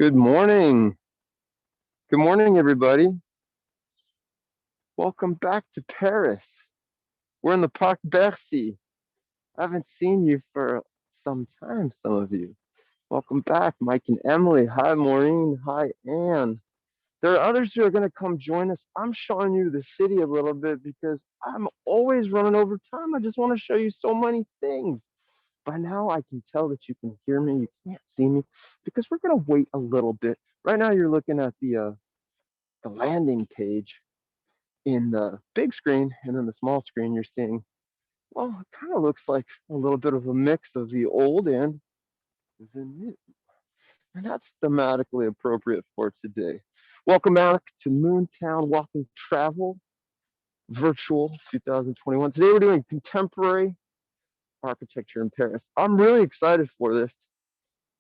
Good morning. Good morning, everybody. Welcome back to Paris. We're in the Parc Bercy. I haven't seen you for some time, some of you. Welcome back, Mike and Emily. Hi, Maureen. Hi, Anne. There are others who are going to come join us. I'm showing you the city a little bit because I'm always running over time. I just want to show you so many things. By now, I can tell that you can hear me. You can't see me because we're going to wait a little bit. Right now, you're looking at the landing page in the big screen, and then the small screen you're seeing, well, it kind of looks like a little bit of a mix of the old and the new. And that's thematically appropriate for today. Welcome back to Moontown Walking Travel Virtual 2021. Today we're doing contemporary architecture in Paris. I'm really excited for this.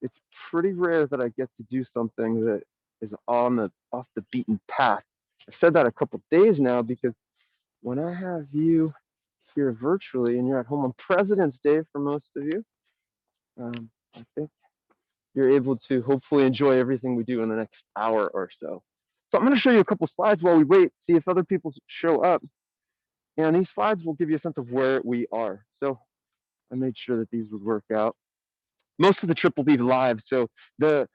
It's pretty rare that I get to do something that is off the beaten path. I've said that a couple of days now because when I have you here virtually and you're at home on President's Day for most of you, I think you're able to hopefully enjoy everything we do in the next hour or so. So I'm going to show you a couple slides while we wait, see if other people show up. And these slides will give you a sense of where we are. So I made sure that these would work out. Most of the trip will be live, so the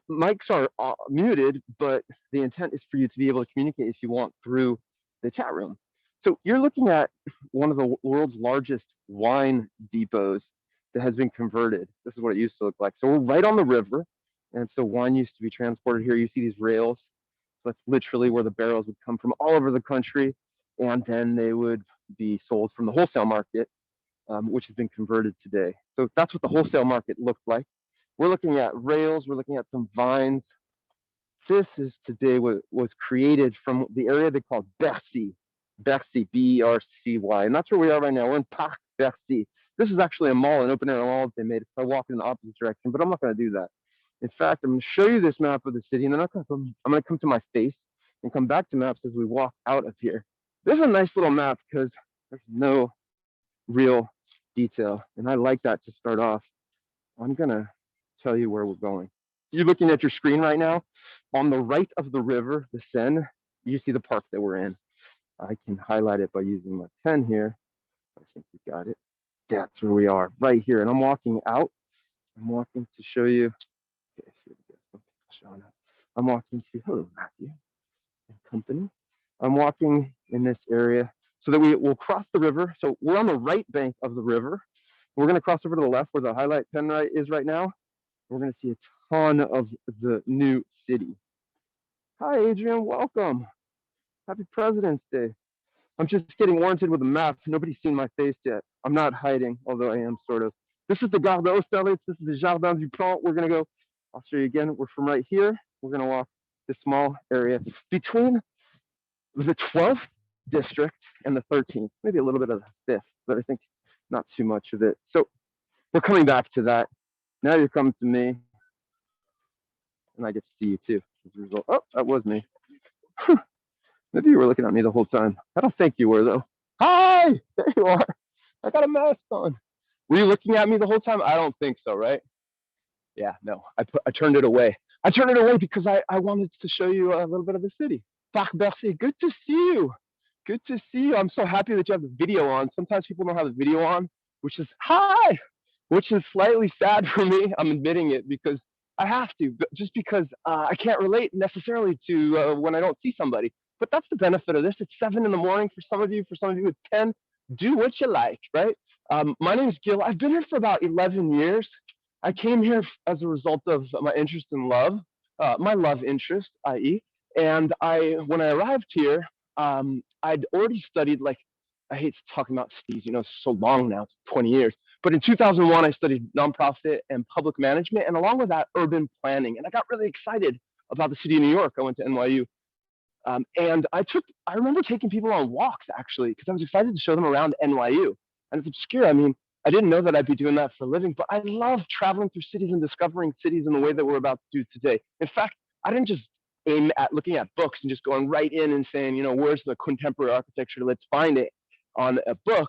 mics are muted, but the intent is for you to be able to communicate if you want through the chat room. So you're looking at one of the world's largest wine depots that has been converted. This is what it used to look like. So we're right on the river, and so wine used to be transported here. You see these rails. So that's literally where the barrels would come from all over the country, and then they would be sold from the wholesale market, which has been converted today. So that's what the wholesale market looked like. We're looking at rails. We're looking at some vines. This is today what was created from the area they call Bercy, Bercy, B-E-R-C-Y. And that's where we are right now. We're in Parc Bercy. This is actually a mall, an open air mall that they made if I walk in the opposite direction, but I'm not going to do that. In fact, I'm going to show you this map of the city, and then I'm going to come to my face and come back to maps as we walk out of here. This is a nice little map because there's no real detail, and I like that to start off. I'm going to tell you where we're going. You're looking at your screen right now. On the right of the river, the Seine, you see the park that we're in. I can highlight it by using my pen here. I think you got it. That's where we are, right here. And I'm walking out. I'm walking to show you. Okay, here we go. Showing up. I'm walking to, hello, Matthew and company. I'm walking in this area so that we will cross the river. So we're on the right bank of the river. We're going to cross over to the left where the highlight pen is right now. We're going to see a ton of the new city. Hi, Adrian. Welcome. Happy President's Day. I'm just getting warranted with a map. Nobody's seen my face yet. I'm not hiding, although I am sort of. This is the Gare de Austerlitz. This is the Jardin du Pont. We're going to go. I'll show you again. We're from right here. We're going to walk this small area between the 12th district and the 13th. Maybe a little bit of the 5th, but I think not too much of it. So we're coming back to that. Now you're coming to me, and I get to see you too. As a result, oh, that was me. Maybe you were looking at me the whole time. I don't think you were though. Hi, there you are. I got a mask on. Were you looking at me the whole time? I don't think so, right? Yeah, no. I turned it away. I turned it away because I wanted to show you a little bit of the city. Parc Bercy, good to see you. Good to see you. I'm so happy that you have the video on. Sometimes people don't have the video on, which is which is slightly sad for me. I'm admitting it because I have to, just because I can't relate necessarily to when I don't see somebody. But that's the benefit of this. It's 7 in the morning for some of you it's 10. Do what you like, right? My name is Gil. I've been here for about 11 years. I came here as a result of my interest in love, my love interest, i.e. And when I arrived here, I'd already studied, like, I hate talking about studies, it's so long now, it's 20 years. But in 2001, I studied nonprofit and public management, and along with that, urban planning. And I got really excited about the city of New York. I went to NYU. And I remember taking people on walks, actually, because I was excited to show them around NYU. And it's obscure. I mean, I didn't know that I'd be doing that for a living, but I love traveling through cities and discovering cities in the way that we're about to do today. In fact, I didn't just aim at looking at books and just going right in and saying, where's the contemporary architecture? Let's find it on a book,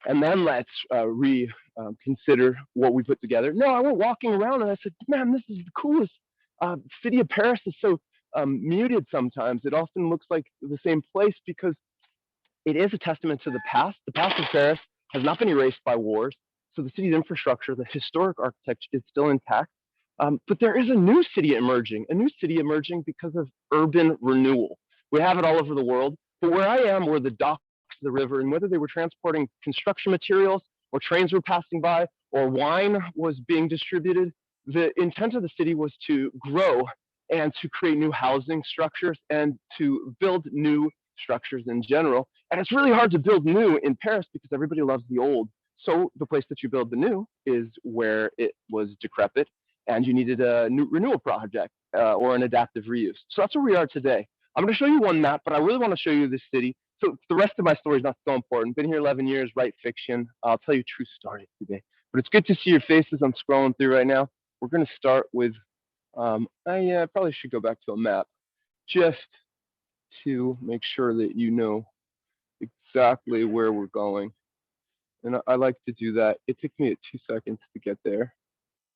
and then let's reconsider what we put together. No, I went walking around and I said, man, this is the coolest City of Paris is so muted sometimes. It often looks like the same place because it is a testament to the past. The past of Paris has not been erased by wars. So the city's infrastructure, the historic architecture is still intact. But there is a new city emerging because of urban renewal. We have it all over the world. But where I am, were the docks of the river, and whether they were transporting construction materials or trains were passing by or wine was being distributed, the intent of the city was to grow and to create new housing structures and to build new structures in general. And it's really hard to build new in Paris because everybody loves the old. So the place that you build the new is where it was decrepit and you needed a new renewal project or an adaptive reuse. So that's where we are today. I'm going to show you one map, but I really want to show you this city. So the rest of my story is not so important. Been here 11 years, write fiction. I'll tell you true stories today. But it's good to see your faces. I'm scrolling through right now. We're going to start with, I probably should go back to a map just to make sure that you know exactly where we're going. And I like to do that. It takes me 2 seconds to get there,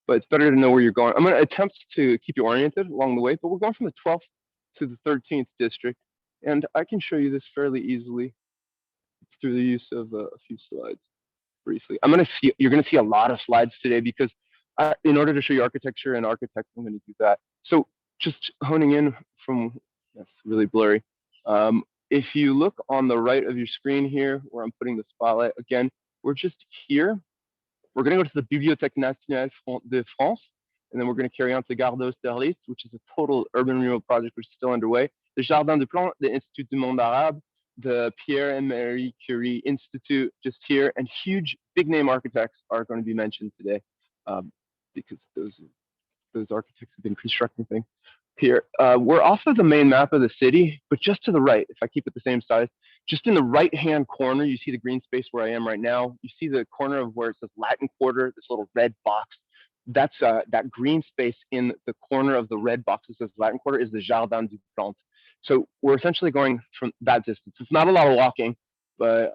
but it's better to know where you're going. I'm going to attempt to keep you oriented along the way, but we're going from the 12th to the 13th district, and I can show you this fairly easily through the use of a few slides briefly. You're going to see a lot of slides today because in order to show you architecture and architects, I'm going to do that. So just honing in from, that's really blurry. If you look on the right of your screen here, where I'm putting the spotlight, again, we're just here. We're going to go to the Bibliothèque Nationale de France, and then we're going to carry on to Gare, which is a total urban renewal project which is still underway. The Jardin de Plan, the Institut du Monde Arabe, the Pierre and Marie Curie Institute, just here, and huge big name architects are going to be mentioned today because those architects have been constructing things here. We're off of the main map of the city, but just to the right, if I keep it the same size, just in the right-hand corner, you see the green space where I am right now. You see the corner of where it says Latin Quarter, this little red box. That's that green space in the corner of the red box that says Latin Quarter is the Jardin du Plan. So we're essentially going from that distance. It's not a lot of walking, but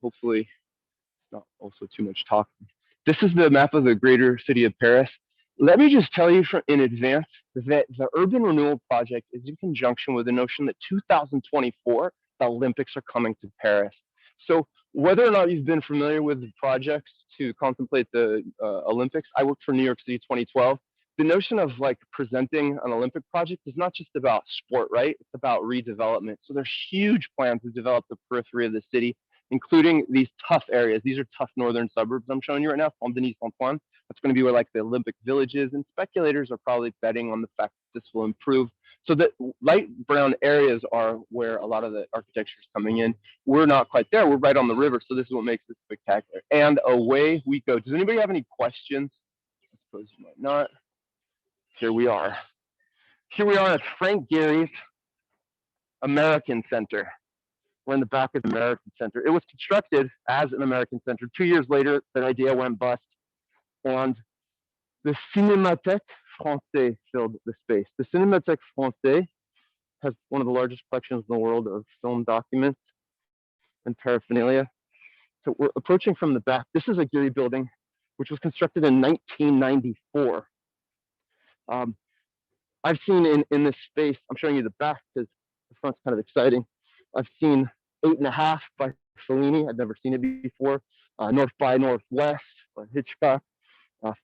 hopefully it's not also too much talking. This is the map of the greater city of Paris. Let me just tell you in advance that the Urban Renewal Project is in conjunction with the notion that 2024, the Olympics are coming to Paris. So whether or not you've been familiar with the projects to contemplate the Olympics, I worked for New York City 2012. The notion of like presenting an Olympic project is not just about sport, right? It's about redevelopment. So there's huge plans to develop the periphery of the city, including these tough areas. These are tough northern suburbs I'm showing you right now, Saint-Denis, Saint-Ouen. That's going to be where like the Olympic villages, and speculators are probably betting on the fact that this will improve. So the light brown areas are where a lot of the architecture is coming in. We're not quite there. We're right on the river. So this is what makes it spectacular. And away we go. Does anybody have any questions? I suppose you might not. Here we are. Here we are at Franc Gary's American Center. We're in the back of the American Center. It was constructed as an American Center. 2 years later, that idea went bust. And the Cinémathèque Française filled the space. The Cinémathèque Française has one of the largest collections in the world of film documents and paraphernalia. So we're approaching from the back. This is a Curie building, which was constructed in 1994. I've seen in this space, I'm showing you the back because the front's kind of exciting. I've seen 8.5 by Fellini. I'd never seen it before. North by Northwest by Hitchcock.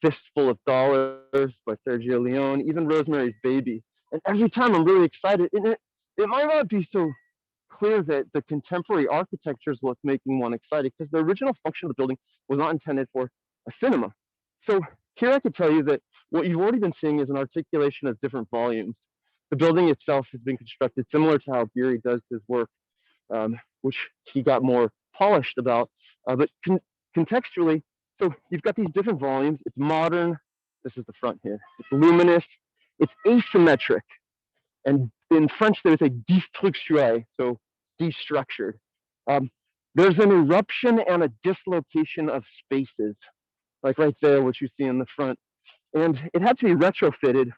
Fistful of Dollars by Sergio Leone, even Rosemary's Baby. And every time I'm really excited. And it might not be so clear that the contemporary architecture is what's making one excited, because the original function of the building was not intended for a cinema. So here I could tell you that what you've already been seeing is an articulation of different volumes. The building itself has been constructed similar to how Curie does his work, which he got more polished about. But contextually, so you've got these different volumes. It's modern. This is the front here. It's luminous. It's asymmetric. And in French, they would say destructuré, so destructured. There's an eruption and a dislocation of spaces, like right there, what you see in the front. And it had to be retrofitted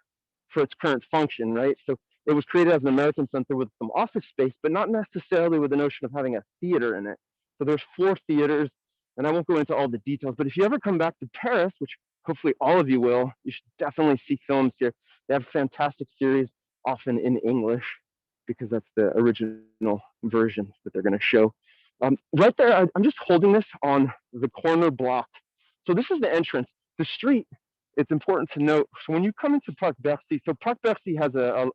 for its current function, right? So it was created as an American center with some office space, but not necessarily with the notion of having a theater in it. So there's 4 theaters. And I won't go into all the details, but if you ever come back to Paris, which hopefully all of you will, you should definitely see films here. They have fantastic series, often in English, because that's the original version that they're going to show. Right there, I'm just holding this on the corner block. So this is the entrance. The street, it's important to note. So when you come into Parc Bercy, so Parc Bercy has a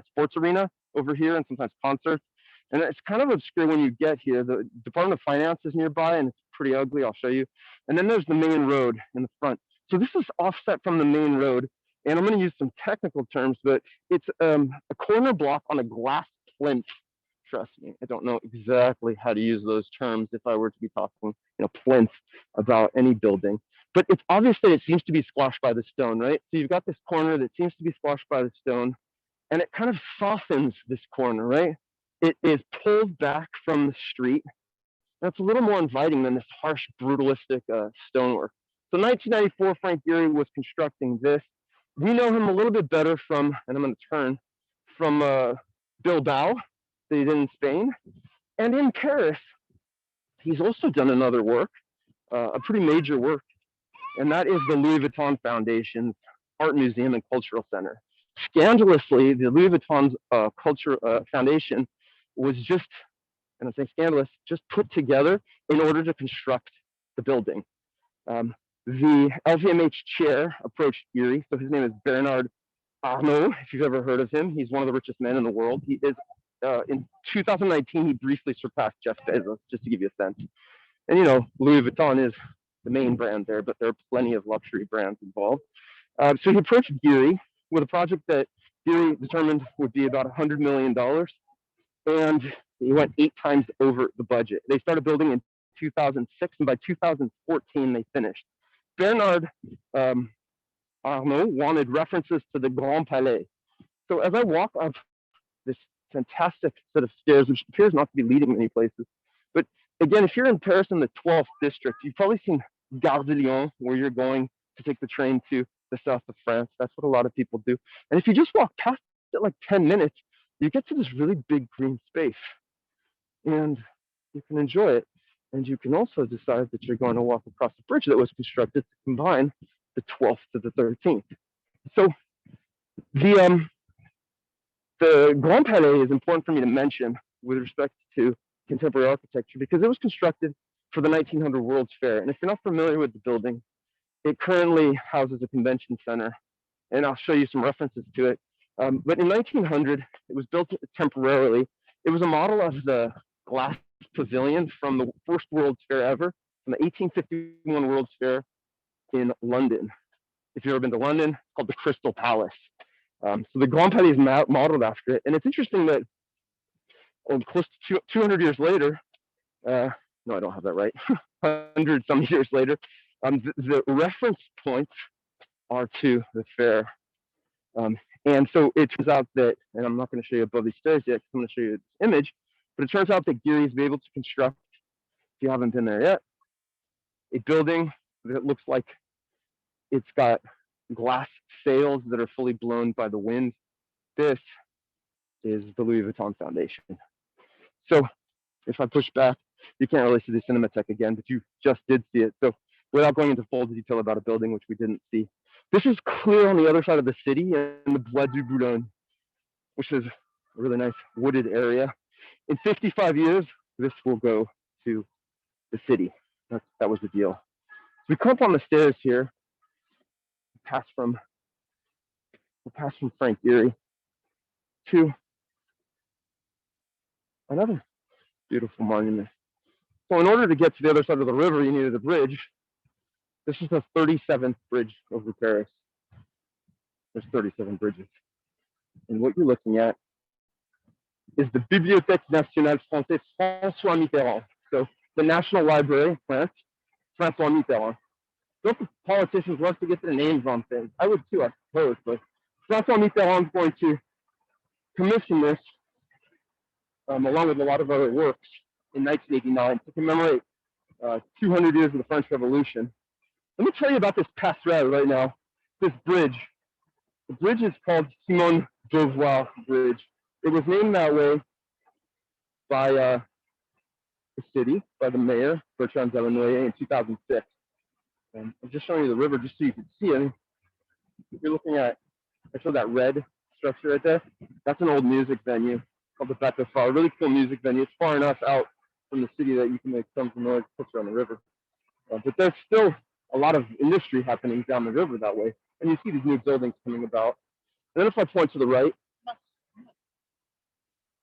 sports arena over here and sometimes concerts. And it's kind of obscure when you get here. The Department of Finance is nearby and it's pretty ugly. I'll show you. And then there's the main road in the front. So this is offset from the main road. And I'm going to use some technical terms, but it's a corner block on a glass plinth. Trust me, I don't know exactly how to use those terms if I were to be talking, plinth about any building. But it's obvious that it seems to be squashed by the stone, right? So you've got this corner that seems to be squashed by the stone, and it kind of softens this corner, right? It is pulled back from the street. That's a little more inviting than this harsh, brutalistic stonework. So 1994, Franc Gehry was constructing this. We know him a little bit better from, and I'm going to turn, from Bilbao, that he did in Spain. And in Paris, he's also done another work, a pretty major work, and that is the Louis Vuitton Foundation's Art Museum and Cultural Center. Scandalously, the Louis Vuitton's Foundation was just, and I say scandalous, just put together in order to construct the building. The LVMH chair approached Gehry, so his name is Bernard Arnault, if you've ever heard of him. He's one of the richest men in the world. He is, in 2019, he briefly surpassed Jeff Bezos, just to give you a sense. And Louis Vuitton is the main brand there, but there are plenty of luxury brands involved. So he approached Gehry with a project that Gehry determined would be about $100 million. And he went 8 times over the budget. They started building in 2006, and by 2014, they finished. Bernard Arnault wanted references to the Grand Palais. So as I walk up this fantastic set of stairs, which appears not to be leading many places, but again, if you're in Paris in the 12th district, you've probably seen Gare de Lyon, where you're going to take the train to the south of France. That's what a lot of people do. And if you just walk past it like 10 minutes, you get to this really big green space. And you can enjoy it. And you can also decide that you're going to walk across the bridge that was constructed to combine the 12th to the 13th. So the Grand Palais is important for me to mention with respect to contemporary architecture because it was constructed for the 1900 World's Fair. And if you're not familiar with the building, it currently houses a convention center. And I'll show you some references to it. But in 1900, it was built temporarily. It was a model of the glass pavilion from the first World's Fair ever, from the 1851 World's Fair in London. If you've ever been to London, it's called the Crystal Palace. So the Grand Palais is modeled after it. And it's interesting that close to 200 years later, no, I don't have that right, 100 some years later, the reference points are to the fair. And so it turns out that, and I'm not going to show you above these stairs yet, I'm going to show you this image, but it turns out that Gehry has been able to construct, if you haven't been there yet, a building that looks like it's got glass sails that are fully blown by the wind. This is the Louis Vuitton Foundation. So if I push back, you can't really see the Cinematheque again, but you just did see it. So without going into full detail about a building which we didn't see, this is clear on the other side of the city in the Bois du Boulogne, which is a really nice wooded area. In 55 years, this will go to the city. That was the deal. So we come up on the stairs here, we'll pass from Franc Gehry to another beautiful monument. So in order to get to the other side of the river, you needed a bridge. This is the 37th bridge over Paris. There's 37 bridges. And what you're looking at is the Bibliothèque Nationale Française François Mitterrand. So the National Library of France, François Mitterrand. Don't the politicians love to get their names on things? I would too, I suppose, but François Mitterrand is going to commission this, along with a lot of other works, in 1989 to commemorate 200 years of the French Revolution. Let me tell you about this Passerelle right now, this bridge. The bridge is called Simone Beauvoir Bridge. It was named that way by the city, by the mayor, Bertrand Delanoyer, in 2006. And I'm just showing you the river just so you can see it. You're looking at I showed that red structure right there. That's an old music venue called the Beauvoir, a really cool music venue. It's far enough out from the city that you can make some noise picture on the river. But there's still a lot of industry happening down the river that way. And you see these new buildings coming about. And then if I point to the right,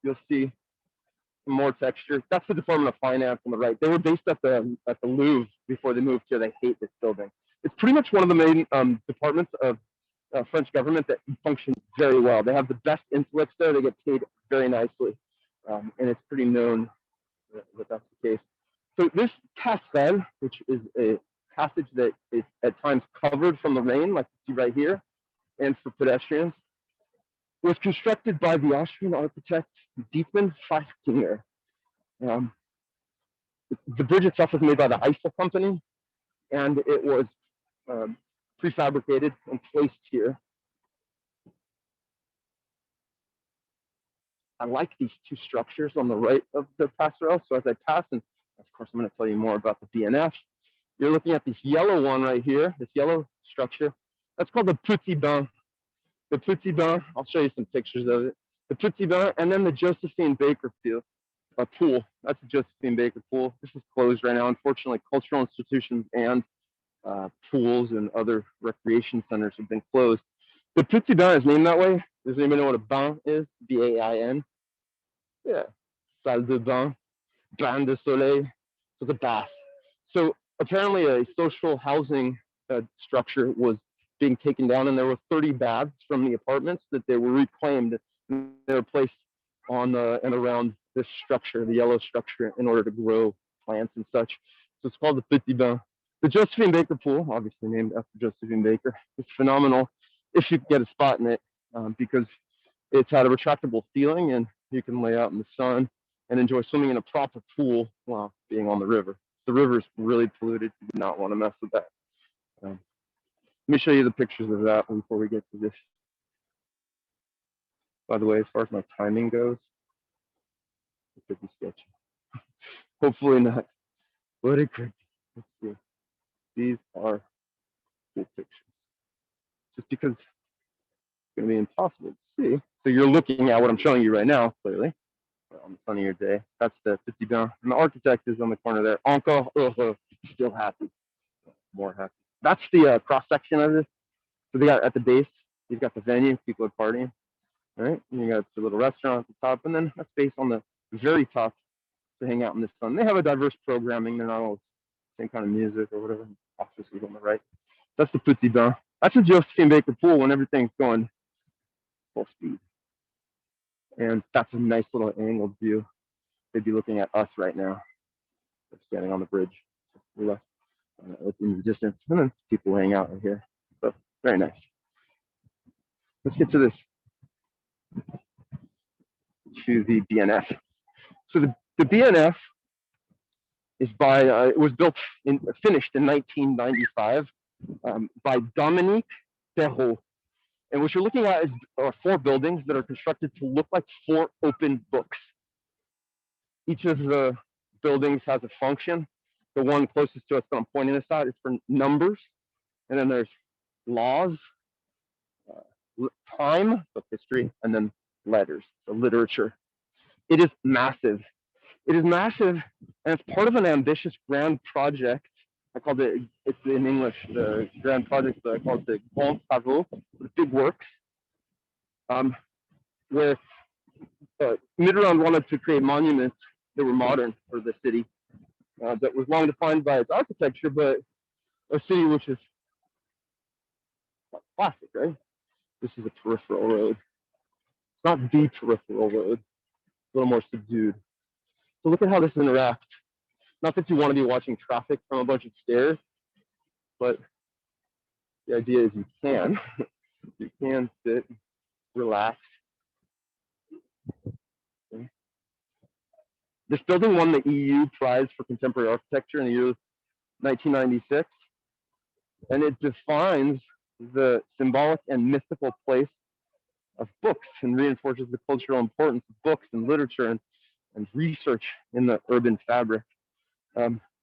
you'll see some more texture. That's the Department of Finance on the right. They were based at the Louvre before they moved here. They hate this building. It's pretty much one of the main departments of French government that functions very well. They have the best intellects there. They get paid very nicely. And it's pretty known that that's the case. So this Passerelle, which is a passage that is at times covered from the rain, like you see right here, and for pedestrians, was constructed by the Austrian architect Dietmar Feistinger. The bridge itself was made by the aise company, and it was prefabricated and placed here. I like these two structures on the right of the Passerelle. So as I pass, and of course I'm going to tell you more about the BNF, you're looking at this yellow one right here, this yellow structure. That's called the Petit Bain. The Petit Bain, I'll show you some pictures of it. The Petit Bain, and then the Josephine Baker pool. That's a Josephine Baker pool. This is closed right now. Unfortunately, cultural institutions and pools and other recreation centers have been closed. The Petit Bain is named that way. Does anybody know what a bain is? B-A-I-N. Yeah. Salle de bain, bain de soleil. So it's a bath. So apparently a social housing structure was being taken down, and there were 30 baths from the apartments that they were reclaimed, and they were placed on and around this structure, the yellow structure, in order to grow plants and such. So it's called the Petit Bain. The Josephine Baker pool, obviously named after Josephine Baker, is phenomenal if you get a spot in it, because it's had a retractable ceiling, and you can lay out in the sun and enjoy swimming in a proper pool while being on the river. The river is really polluted. You do not want to mess with that. Let me show you the pictures of that before we get to this. By the way, as far as my timing goes, it could be sketchy. Hopefully not. But it could. Let's see. These are cool pictures. Just because it's going to be impossible to see. So you're looking at what I'm showing you right now, clearly, on the sunnier day. That's the Petit Bain. And the architect is on the corner there. Encore still happy. More happy. That's the cross section of this. So they got at the base, you've got the venue, people are partying, right? And you got the little restaurant at the top, and then a space on the very top to hang out in the sun. They have a diverse programming. They're not all the same kind of music or whatever. Offices on the right. That's the Petit Bain. That's a Josephine Baker pool when everything's going full speed. And that's a nice little angled view. They'd be looking at us right now. They're standing on the bridge. We're in the distance, and then people laying out right here. So very nice. Let's get to this, to the BNF. So the BNF is by, it was finished in 1995 by Dominique Perrault. And what you're looking at is 4 buildings that are constructed to look like 4 open books. Each of the buildings has a function. The one closest to us that I'm pointing this out is for numbers. And then there's laws, time, so history, and then letters, so literature. It is massive. It is massive, and it's part of an ambitious grand project. I called it, it's in English, the grand project, but I call it the Grand Travaux, the big works, where Mitterrand wanted to create monuments that were modern for the city, that was long defined by its architecture, but a city which is classic, right? This is a peripheral road. It's not the peripheral road, a little more subdued. So look at how this interacts. Not that you want to be watching traffic from a bunch of stairs, but the idea is you can. You can sit, relax. Okay. This building won the EU Prize for Contemporary Architecture in the year 1996, and it defines the symbolic and mystical place of books and reinforces the cultural importance of books and literature and research in the urban fabric.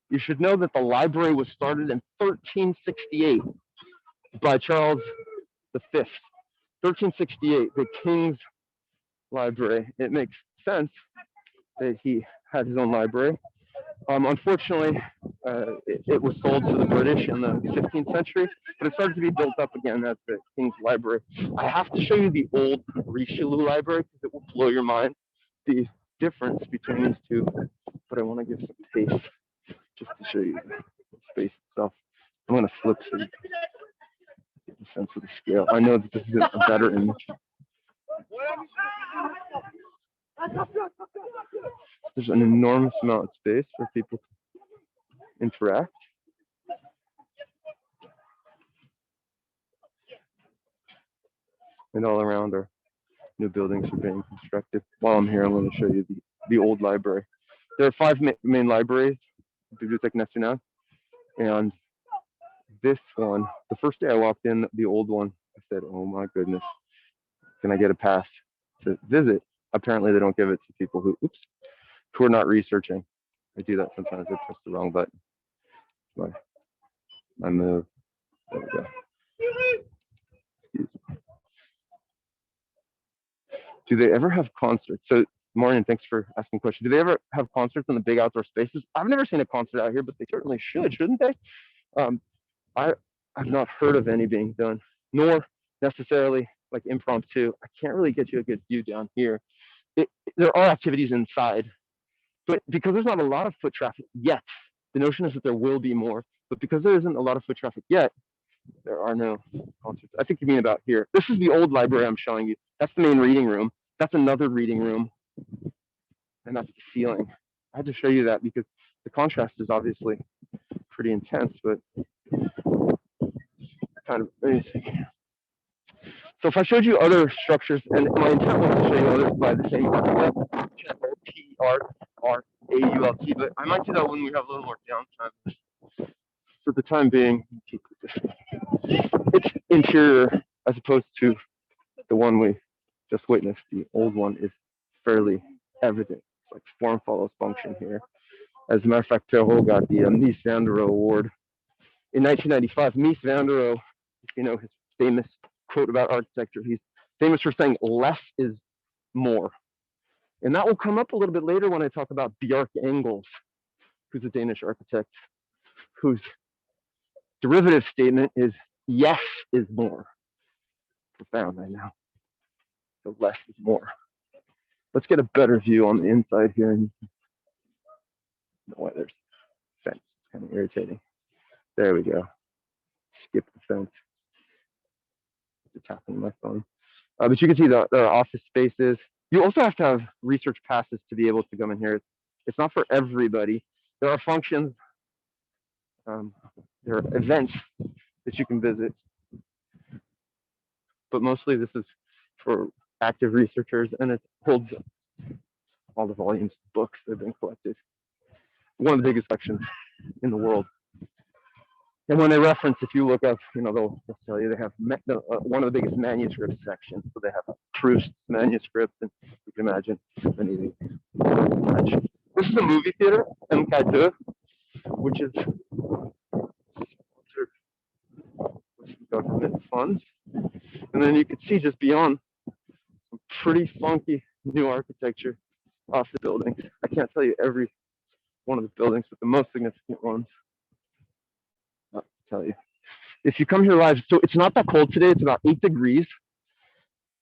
You should know that the library was started in 1368 by Charles V. 1368, the King's Library. It makes sense that he had his own library. Unfortunately, it was sold to the British in the 15th century, but it started to be built up again as the King's Library. I have to show you the old Richelieu Library because it will blow your mind, the difference between these two. But I want to give some space just to show you the space itself. I'm going to flip so you get the sense of the scale. I know that this is a better image. There's an enormous amount of space for people to interact. And all around are new buildings are being constructed. While I'm here, I'm going to show you the old library. There are 5 main libraries, Bibliothèque Nationale, and this one, the first day I walked in, the old one, I said, oh my goodness, can I get a pass to visit? Apparently they don't give it to people who are not researching. I do that sometimes. I press the wrong button. My move. There we go. Excuse me. Do they ever have concerts? So, Maureen, thanks for asking a question. Do they ever have concerts in the big outdoor spaces? I've never seen a concert out here, but they certainly should, shouldn't they? I've not heard of any being done, nor necessarily like impromptu. I can't really get you a good view down here. There are activities inside, but because there's not a lot of foot traffic yet, the notion is that there will be more. But because there isn't a lot of foot traffic yet, there are no concerts. I think you mean about here. This is the old library I'm showing you. That's the main reading room. That's another reading room. And that's the ceiling. I had to show you that because the contrast is obviously pretty intense, but kind of basic. So if I showed you other structures, and my intent was to show you others by the same alphabet, P-R-R-A-U-L-T, but I might do that when we have a little more downtime. For the time being, keep it this way. It's interior as opposed to the one we just witnessed. The old one is fairly evident. It's like form follows function here. As a matter of fact, Pierre got the Mies van der Rohe Award in 1995. Mies van der Rohe, if you know his famous quote about architecture, he's famous for saying less is more. And that will come up a little bit later when I talk about Bjarke Ingels, who's a Danish architect, whose derivative statement is yes is more. Profound, I know. So less is more. Let's get a better view on the inside here. And no way, there's fence. It's kind of irritating. There we go. Skip the fence. It's tapping my phone. But you can see there are office spaces. You also have to have research passes to be able to come in here. It's not for everybody. There are functions, there are events that you can visit. But mostly this is for active researchers, and it holds all the volumes of books that have been collected. One of the biggest sections in the world. And when they reference, if you look up, they'll tell you they have one of the biggest manuscript sections. So they have Proust's manuscript, and you can imagine many of these. This is a movie theater, MK2, which is sponsored with government funds. And then you can see just beyond some pretty funky new architecture off the buildings. I can't tell you every one of the buildings, but the most significant ones. I'll tell you. If you come here live, so it's not that cold today. It's about 8 degrees.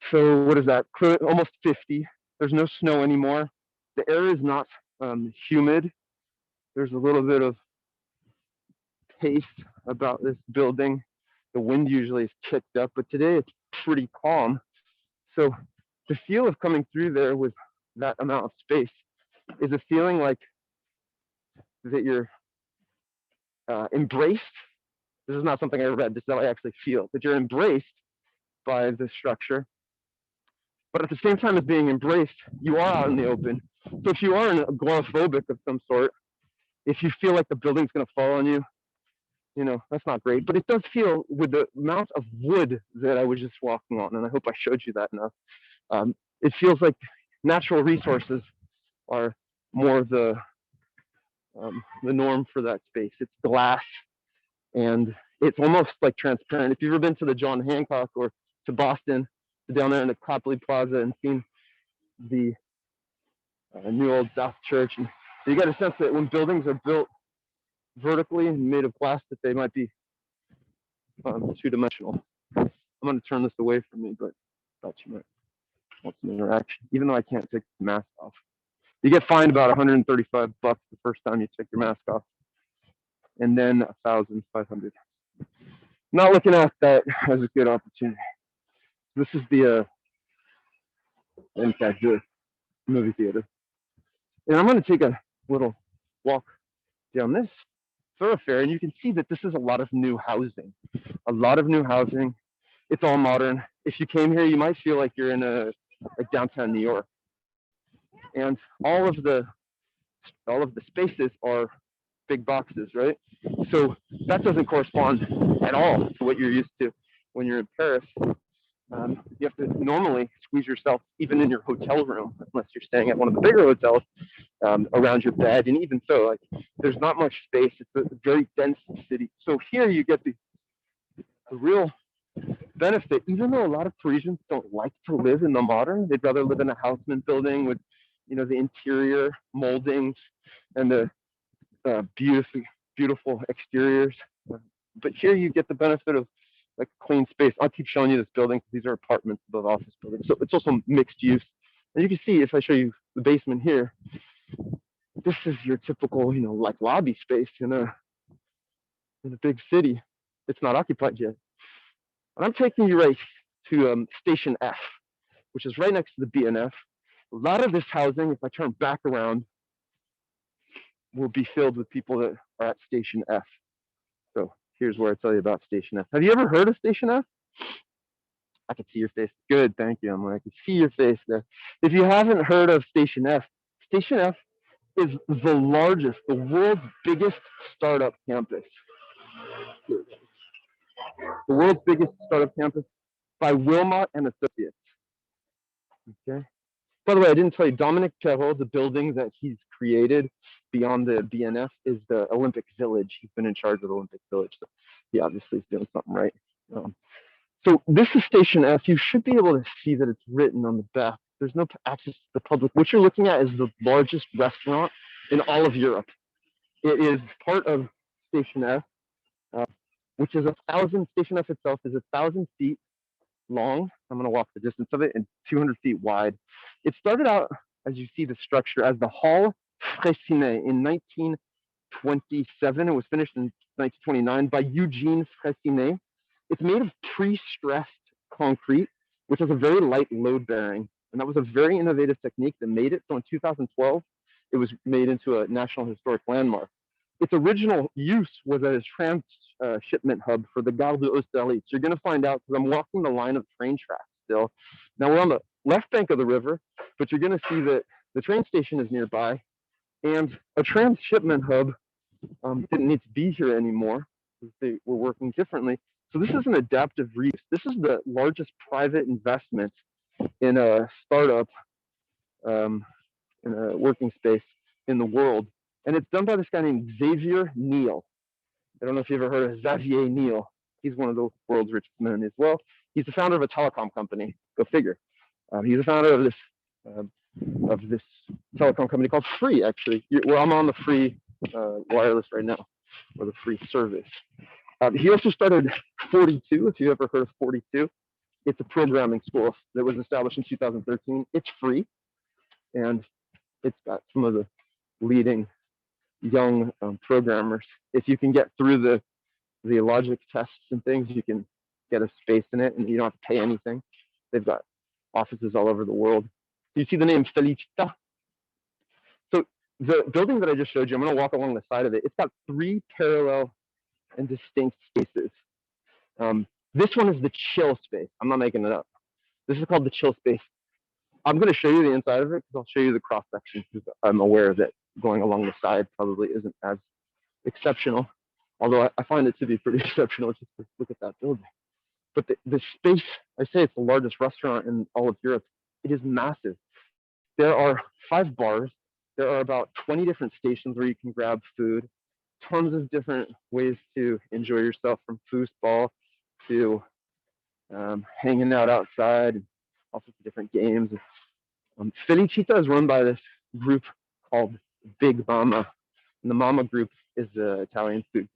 So what is that? Almost 50. There's no snow anymore. The air is not humid. There's a little bit of pace about this building. The wind usually is kicked up, but today it's pretty calm. So the feel of coming through there with that amount of space is a feeling like that you're embraced. This is not something I read. This is how I actually feel. That you're embraced by the structure. But at the same time as being embraced, you are out in the open. So if you are agoraphobic of some sort, if you feel like the building's going to fall on you, that's not great. But it does feel, with the amount of wood that I was just walking on, and I hope I showed you that enough, it feels like natural resources are more the norm for that space. It's glass, and it's almost like transparent. If you've ever been to the John Hancock or to Boston, down there in the Copley Plaza and seen the new old South Church. And you get a sense that when buildings are built vertically and made of glass, that they might be two-dimensional. I'm going to turn this away from me, but I thought you might want some interaction, even though I can't take the mask off. You get fined about $135 the first time you take your mask off, and then $1,500. Not looking at that as a good opportunity. This is the in fact, the movie theater, and I'm going to take a little walk down this thoroughfare, and you can see that this is a lot of new housing. A lot of new housing. It's all modern. If you came here, you might feel like you're in a downtown New York, and all of the spaces are big boxes, right? So that doesn't correspond at all to what you're used to when you're in Paris. You have to normally squeeze yourself even in your hotel room, unless you're staying at one of the bigger hotels, around your bed. And even so, like, there's not much space. It's a very dense city. So here you get the real benefit, even though a lot of Parisians don't like to live in the modern. They'd rather live in a Haussmann building with, the interior moldings and the beautiful exteriors. But here you get the benefit of like clean space. I'll keep showing you this building because these are apartments above office buildings. So it's also mixed use. And you can see, if I show you the basement here, this is your typical, like lobby space in a big city. It's not occupied yet. And I'm taking you right to Station F, which is right next to the BNF. A lot of this housing, if I turn back around, will be filled with people that are at Station F. So here's where I tell you about Station F. Have you ever heard of Station F? I can see your face. Good, thank you. I can see your face there. If you haven't heard of Station F is the world's biggest startup campus. The world's biggest startup campus by Wilmot and Associates. Okay. By the way, I didn't tell you, Dominic Perrault, the building that he's created beyond the BNF is the Olympic Village. He's been in charge of the Olympic Village, so he obviously is doing something right. So this is Station F. You should be able to see that it's written on the back. There's no access to the public. What you're looking at is the largest restaurant in all of Europe. It is part of Station F, which is 1,000. Station F itself is 1,000 feet long. I'm going to walk the distance of it, and 200 feet wide. It started out, as you see the structure, as the Hall Freycinet in 1927. It was finished in 1929 by Eugene Freycinet. It's made of pre-stressed concrete, which has a very light load bearing. And that was a very innovative technique that made it. So in 2012, it was made into a National Historic Landmark. Its original use was as a transshipment hub for the Gare d'Austerlitz. You're going to find out because I'm walking the line of train tracks still. Now we're on the left bank of the river, but you're going to see that the train station is nearby, and a transshipment hub didn't need to be here anymore because they were working differently. So this is an adaptive reuse. This is the largest private investment in a startup, in a working space in the world. And it's done by this guy named Xavier Niel. I don't know if you've ever heard of Xavier Niel. He's one of the world's richest men as well. He's the founder of a telecom company. Go figure. He's the founder of this telecom company called Free, actually. Well, I'm on the free wireless right now, or the free service. He also started 42, if you've ever heard of 42. It's a programming school that was established in 2013. It's free, and it's got some of the leading young programmers. If you can get through the logic tests and things, you can get a space in it, and you don't have to pay anything. They've got offices all over the world. You see the name Felicita? So the building that I just showed you, I'm going to walk along the side of it. It's got 3 parallel and distinct spaces. This one is the chill space. I'm not making it up. This is called the chill space. I'm going to show you the inside of it because I'll show you the cross section because I'm aware that going along the side probably isn't as exceptional, although I find it to be pretty exceptional just to look at that building. But the space, I say it's the largest restaurant in all of Europe. It is massive. There are 5 bars. There are about 20 different stations where you can grab food. Tons of different ways to enjoy yourself, from foosball to hanging out outside, different games. Felicita is run by this group called Big Mama. And the Mama group is the Italian food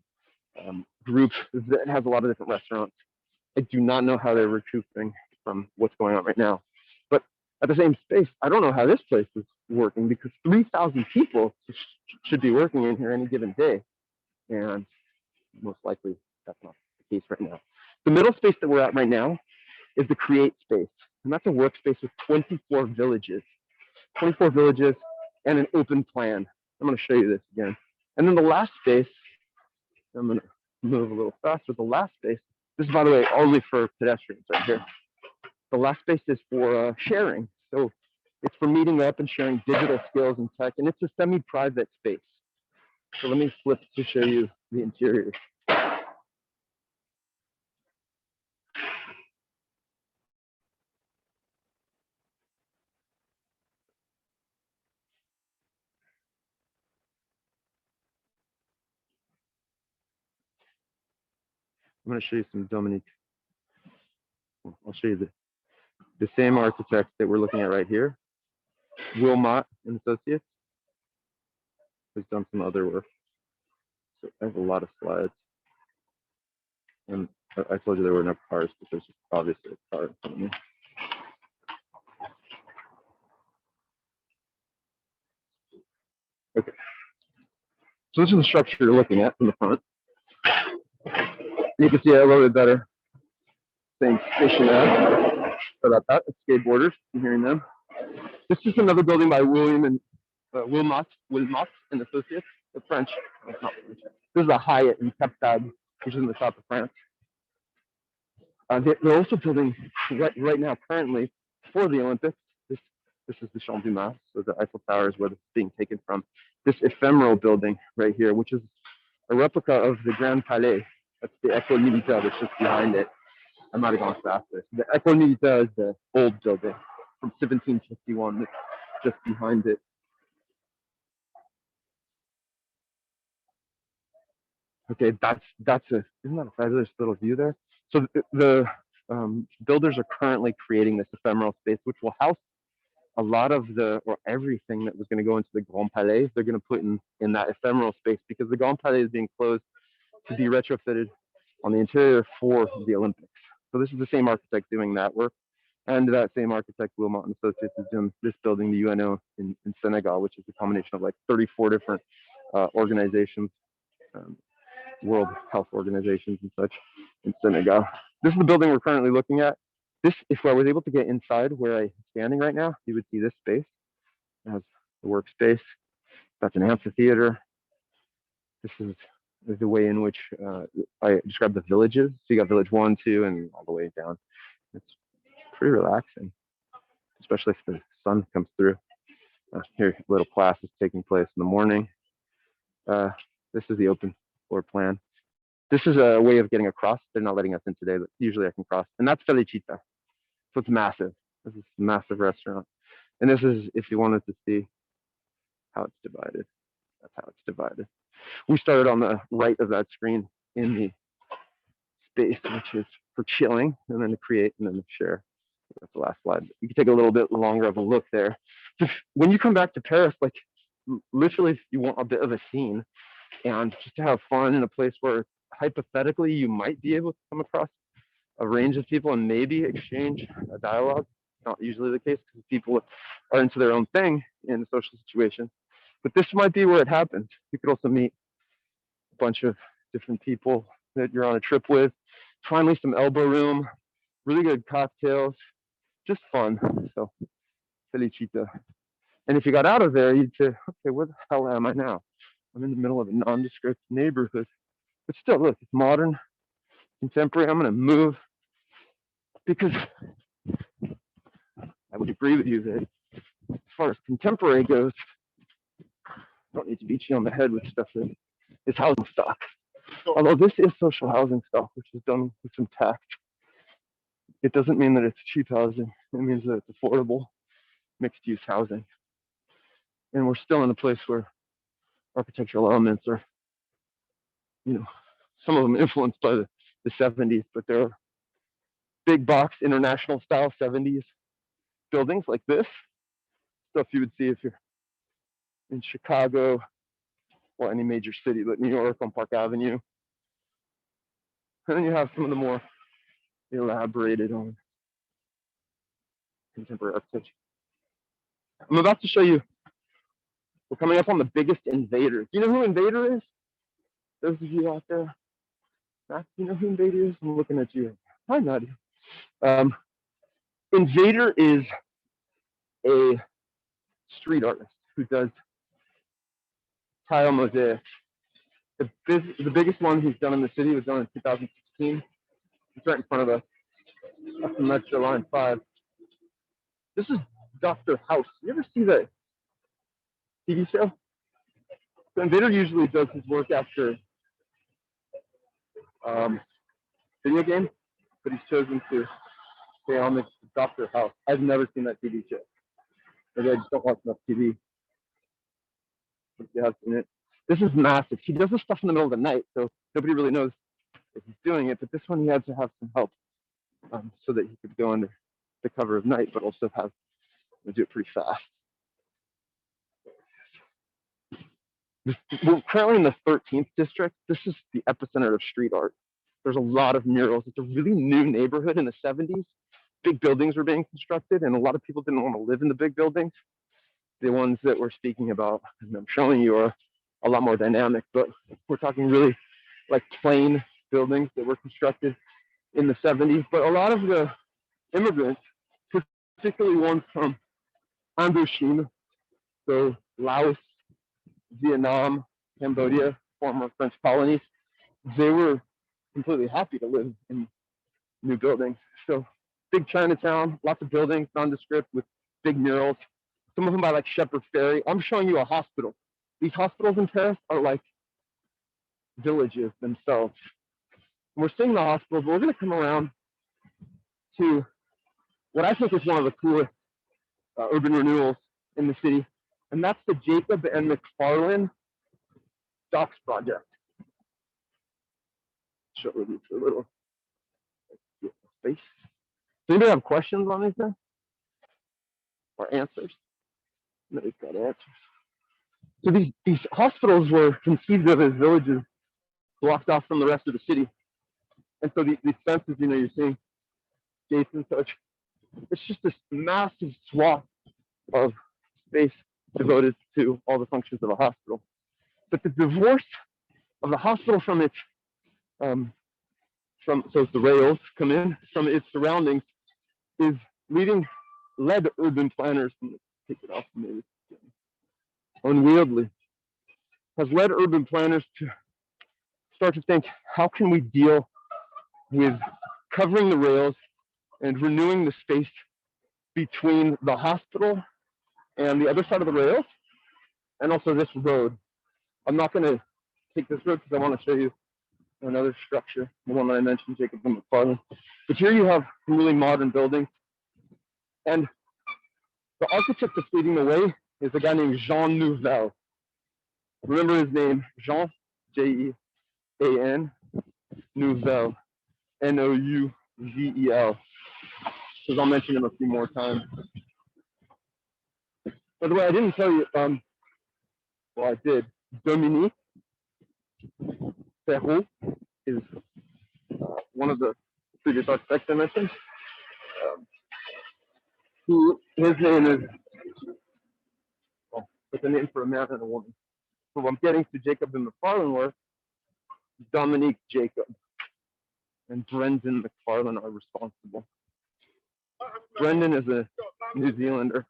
group that has a lot of different restaurants. I do not know how they're recouping from what's going on right now. But at the same space, I don't know how this place is working because 3,000 people should be working in here any given day. And most likely that's not the case right now. The middle space that we're at right now is the create space. And that's a workspace with 24 villages. 24 villages and an open plan. I'm going to show you this again. And then the last space, I'm going to move a little faster. The last space, this is, by the way, only for pedestrians right here. The last space is for sharing. So it's for meeting up and sharing digital skills and tech, and it's a semi-private space. So let me flip to show you the interior. I'm going to show you some Dominique. I'll show you the same architect that we're looking at right here, Wilmot and Associates, has done some other work. So I have a lot of slides. And I told you there were no cars, but there's obviously a car in front of me. Okay. So this is the structure you're looking at from the front. You can see it a little bit better. Same station ad. Sorry about that. It's skateboarders. I'm hearing them. This is another building by William and Wilmot and Associates. The French. This is a Hyatt in Captad, which is in the south of France. They're also building right now, currently, for the Olympics. This is the Champ du Mars, so the Eiffel Tower is where this is being taken from. This ephemeral building right here, which is a replica of the Grand Palais. That's the École Militaire that's just behind it. I might have gone faster. The École Militaire is the old building from 1751 that's just behind it. Okay, isn't that a fabulous little view there? So the builders are currently creating this ephemeral space, which will house a lot of everything that was going to go into the Grand Palais. They're going to put in that ephemeral space because the Grand Palais is being closed to be retrofitted on the interior for the Olympics. So this is the same architect doing that work. And that same architect, Wilmot and Associates, is doing this building, the UNO in Senegal, which is a combination of like 34 different organizations, World Health Organizations and such in Senegal. This is the building we're currently looking at. This, if I was able to get inside where I'm standing right now, you would see this space. It has the workspace. That's an amphitheater. This is the way in which I describe the villages. So you got village 1, 2, and all the way down. It's pretty relaxing, especially if the sun comes through. Here, little class is taking place in the morning. This is the open floor plan. This is a way of getting across. They're not letting us in today, but usually I can cross. And that's Felicita. So it's massive. This is a massive restaurant. And this is, if you wanted to see how it's divided, that's how it's divided. We started on the right of that screen in the space, which is for chilling, and then to create, and then to share. That's the last slide. You can take a little bit longer of a look there. So when you come back to Paris, like literally, if you want a bit of a scene and just to have fun in a place where hypothetically you might be able to come across a range of people and maybe exchange a dialogue. Not usually the case because people are into their own thing in a social situation. But this might be where it happens. You could also meet a bunch of different people that you're on a trip with. Finally, some elbow room, really good cocktails, just fun. So, Felicita. And if you got out of there, you'd say, okay, where the hell am I now? I'm in the middle of a nondescript neighborhood. But still, look, it's modern, contemporary. I'm going to move because I would agree with you that as far as contemporary goes, I don't need to beat you on the head with stuff that is housing stock. Although this is social housing stock, which is done with some tact. It doesn't mean that it's cheap housing. It means that it's affordable, mixed-use housing. And we're still in a place where architectural elements are, some of them influenced by the 70s, but there are big box international style 70s buildings like this, stuff you would see if you're in Chicago or any major city, but New York on Park Avenue. And then you have some of the more elaborated on contemporary architecture. I'm about to show you, we're coming up on the biggest invader. Do you know who Invader is? Those of you out there, Matt, do you know who Invader is? I'm looking at you. Hi, Nadia. Invader is a street artist who does tile mosaics. The biggest one he's done in the city was done in 2016. It's right in front of us. That's the Metro Line 5. This is Dr. House. You ever see that TV show? So Invader usually does his work after video games, but he's chosen to pay homage to Dr. House. I've never seen that TV show. Maybe I just don't watch enough TV. If you have seen it. This is massive. He does this stuff in the middle of the night, so nobody really knows if he's doing it, but this one he had to have some help so that he could go under the cover of night, but also have do it pretty fast. We're currently in the 13th district. This is the epicenter of street art. There's a lot of murals. It's a really new neighborhood in the 70s. Big buildings were being constructed, and a lot of people didn't want to live in the big buildings. The ones that we're speaking about, and I'm showing you, are a lot more dynamic, but we're talking really like plain buildings that were constructed in the 70s. But a lot of the immigrants, particularly ones from Indochine, so Laos, Vietnam, Cambodia, former French colonies, they were completely happy to live in new buildings. So big Chinatown, lots of buildings, nondescript with big murals. Some of them by like Shepherd Ferry. I'm showing you a hospital. These hospitals in Paris are like villages themselves. And we're seeing the hospitals, but we're going to come around to what I think is one of the coolest urban renewals in the city, and that's the Jacob and McFarlane Docks project. Show you a little space. Does anybody have questions on anything or answers? Nobody's got answers. So these hospitals were conceived of as villages blocked off from the rest of the city. And so these fences, you know, you're seeing gates and such, it's just this massive swath of space devoted to all the functions of a hospital. But the divorce of the hospital from its, so the rails come in, from its surroundings, led urban planners, take it off maybe, unwieldy, has led urban planners to start to think, how can we deal with covering the rails and renewing the space between the hospital and the other side of the rails, and also this road. I'm not going to take this road because I want to show you another structure, the one that I mentioned, Jacob and McFarlane. But here you have some really modern buildings, and the architect that's leading the way is a guy named Jean Nouvel. Remember his name, Jean, Jean, Nouvel, Nouvel, because I'll mention him a few more times. By the way, I didn't tell you, well, I did. Dominique Perrault is one of the previous architects I mentioned. His name is, well, it's a name for a man and a woman. So I'm getting to Jacob and McFarlane work. Dominique Jacob and Brendan McFarlane are responsible. Brendan is a New Zealander.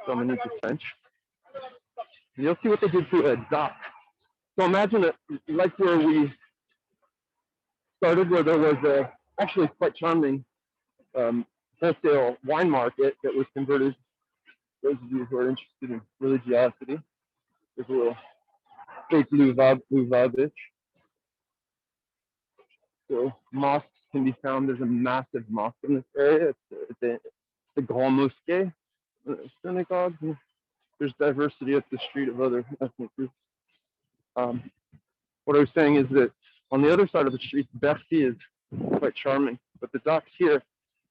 Dominique is French. And you'll see what they did to a dock. So imagine it like where we started, where there was a actually quite charming wholesale wine market that was converted. Those of you who are interested in religiosity, there's a little fake Lubavitch. So mosques can be found. There's a massive mosque in this area. It's the Grand Mosquée, synagogue. There's diversity up the street of other ethnic groups. What I was saying is that on the other side of the street, Bercy is quite charming, but the docks here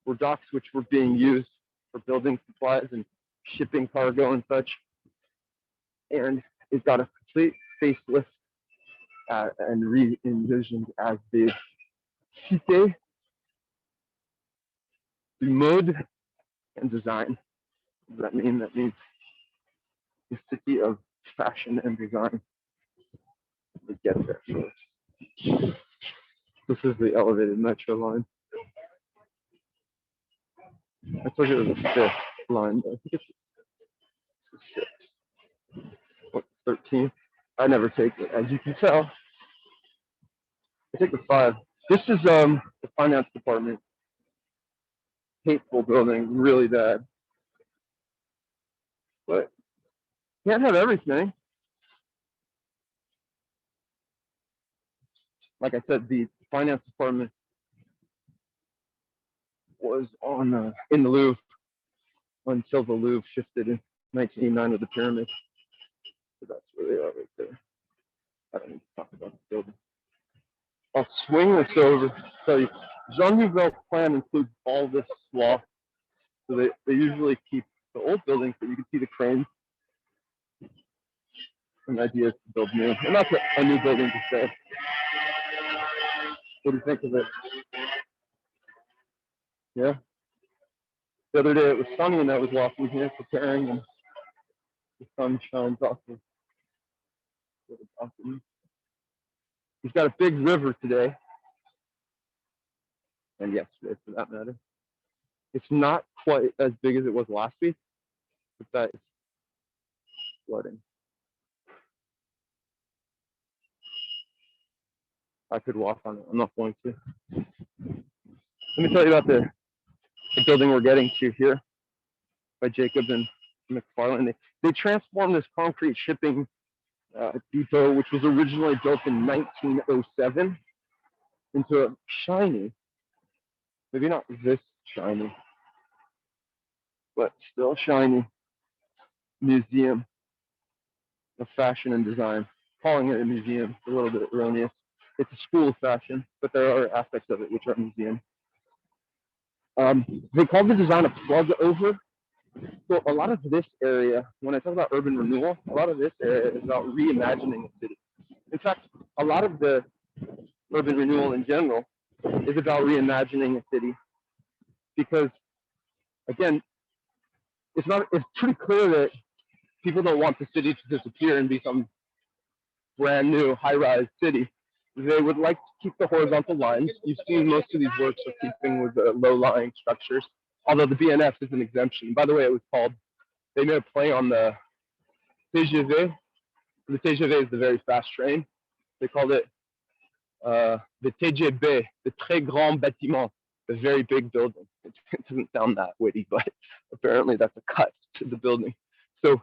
were docks which were being used for building supplies and shipping cargo and such. And it got a complete facelift and re-envisioned as the Cite du Mode and Design. What does that mean? That means the city of fashion and design. Let me get there first. This is the elevated metro line. I told you it was a fifth line, but I think it's the sixth. What, 13th? I never take it, as you can tell. I take the 5. This is the finance department. Hateful building, really bad. But can't have everything. Like I said, the finance department was on in the Louvre until the Louvre shifted in 1989 with the pyramids. So that's where they are right there. I don't need to talk about the building. I'll swing this over. So Jean Nouvel plan includes all this swath. So they usually keep the old buildings, but you can see the cranes. An idea is to build new, and that's a new building to say. What do you think of it? Yeah. The other day it was sunny, and I was walking here preparing, and the sun shines off the balcony. He's got a big river today, and yesterday for that matter. It's not quite as big as it was last week, but that is flooding. I could walk on it. I'm not going to. Let me tell you about the building we're getting to here by Jacob and McFarlane. They transformed this concrete shipping depot, which was originally built in 1907, into a shiny, maybe not this shiny, but still shiny museum of fashion and design. Calling it a museum is a little bit erroneous. It's a school of fashion, but there are aspects of it which are museum. They call the design a plug over. So a lot of this area, when I talk about urban renewal, a lot of this area is about reimagining a city. In fact, a lot of the urban renewal in general is about reimagining a city, because again, it's pretty clear that people don't want the city to disappear and be some brand new high-rise city. They would like to keep the horizontal lines. You've seen most of these works are keeping with the low-lying structures, although the BNF is an exemption. By the way, they made a play on the TGV. The TGV is the very fast train. They called it the TGB, the Très Grand Bâtiment, the very big building. It doesn't sound that witty, but apparently that's a cut to the building. So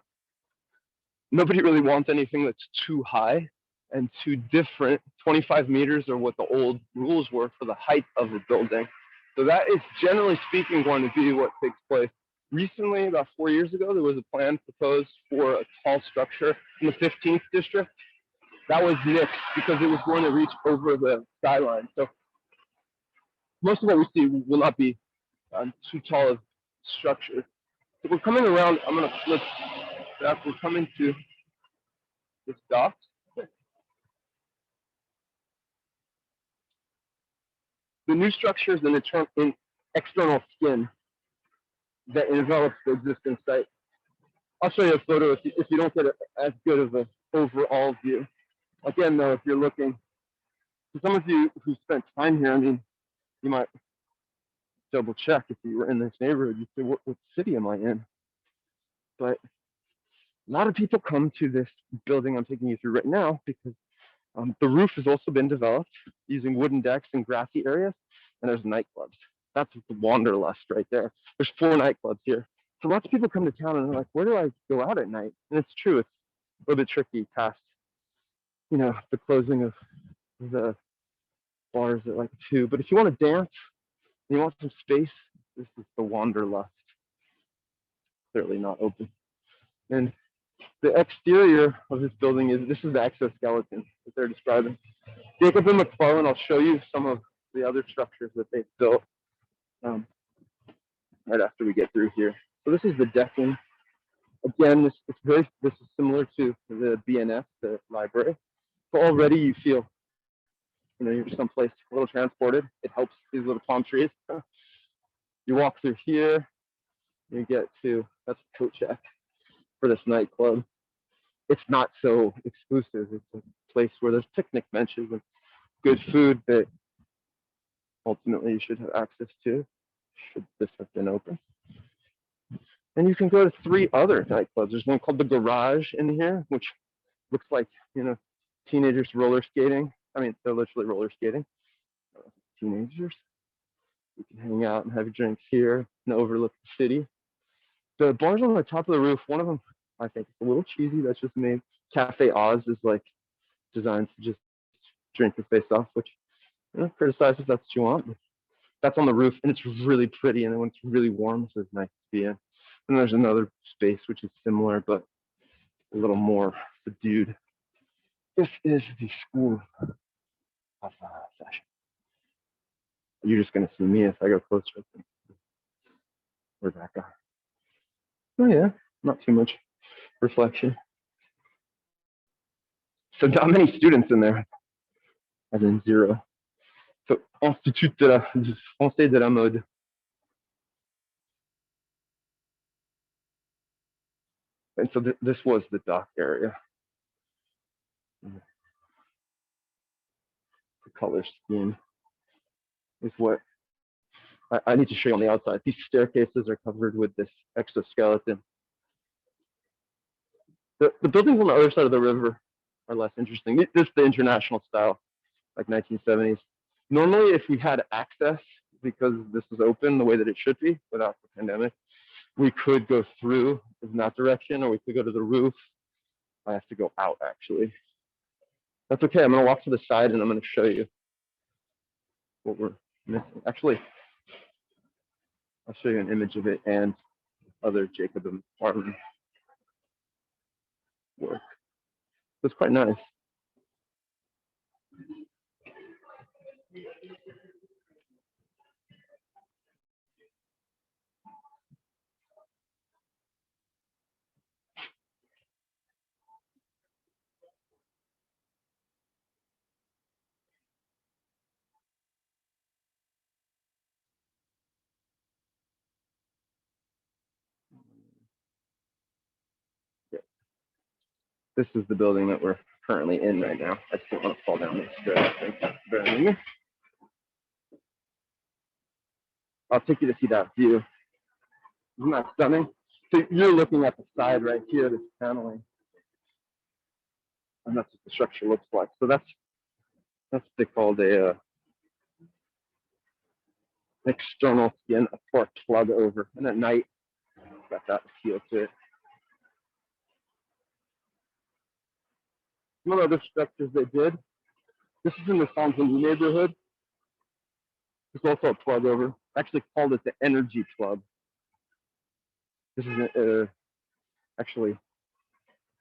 nobody really wants anything that's too high and too different. 25 meters are what the old rules were for the height of a building. So that is, generally speaking, going to be what takes place. Recently, about 4 years ago, there was a plan proposed for a tall structure in the 15th district. That was nixed because it was going to reach over the skyline. So most of what we see will not be too tall of structures. So we're coming around. I'm going to flip back. We're coming to this dock. The new structure is an external skin that envelops the existing site. I'll show you a photo if you don't get as good of an overall view. Again, though, if you're looking, for some of you who spent time here, I mean, you might double check if you were in this neighborhood. You say, what city am I in? But a lot of people come to this building I'm taking you through right now because the roof has also been developed using wooden decks and grassy areas, and there's nightclubs. That's the wanderlust right there. There's 4 nightclubs here. So lots of people come to town and they're like, where do I go out at night? And it's true, it's a little bit tricky past, the closing of the bars at like 2. But if you want to dance, and you want some space, this is the wanderlust. Clearly not open. And the exterior of this building this is the exoskeleton that they're describing. Jacob and McFarlane, I'll show you some of the other structures that they've built. right after we get through here. So this is the decking. Again, this is similar to the BNF, the library. So already you feel, you're someplace a little transported. It helps these little palm trees. You walk through here, you get to, that's a coat check for this nightclub. It's not so exclusive. It's a place where there's picnic benches and good food that ultimately you should have access to, should this have been open. And you can go to 3 other nightclubs. There's one called the Garage in here, which looks like, teenagers roller skating. I mean, they're literally roller skating. Teenagers. You can hang out and have drinks here and overlook the city. The bars on the top of the roof, one of them, I think it's a little cheesy. That's just me. Cafe Oz is like designed to just drink your face off, which, criticize if that's what you want. But that's on the roof, and it's really pretty. And then when it's really warm, so it's nice to be in. And there's another space which is similar, but a little more subdued. This is the school of fashion. You're just going to see me if I go closer. Where's that guy? Oh, yeah, not too much reflection. So not many students in there, as in 0. So, Institut du Français de la Mode. And so this was the dock area. The color scheme is what I need to show you on the outside. These staircases are covered with this exoskeleton. The buildings on the other side of the river are less interesting. This is the international style, like 1970s. Normally, if we had access, because this is open the way that it should be without the pandemic, we could go through in that direction, or we could go to the roof. I have to go out, actually. That's okay. I'm going to walk to the side, and I'm going to show you what we're missing. Actually, I'll show you an image of it and other Jacobin farm work. It's quite nice. Yeah. This is the building that we're currently in right now. I just don't want to fall down this stairs. Bear with me. I'll take you to see that view. Isn't that stunning? So you're looking at the side right here, this paneling. And that's what the structure looks like. So that's what they called a external skin, a pork plug over. And at night, it's got that feel to it. Some other structures they did. This is in the Saint-Denis neighborhood. There's also a plug over. I actually called it the energy plug. This is actually, I'll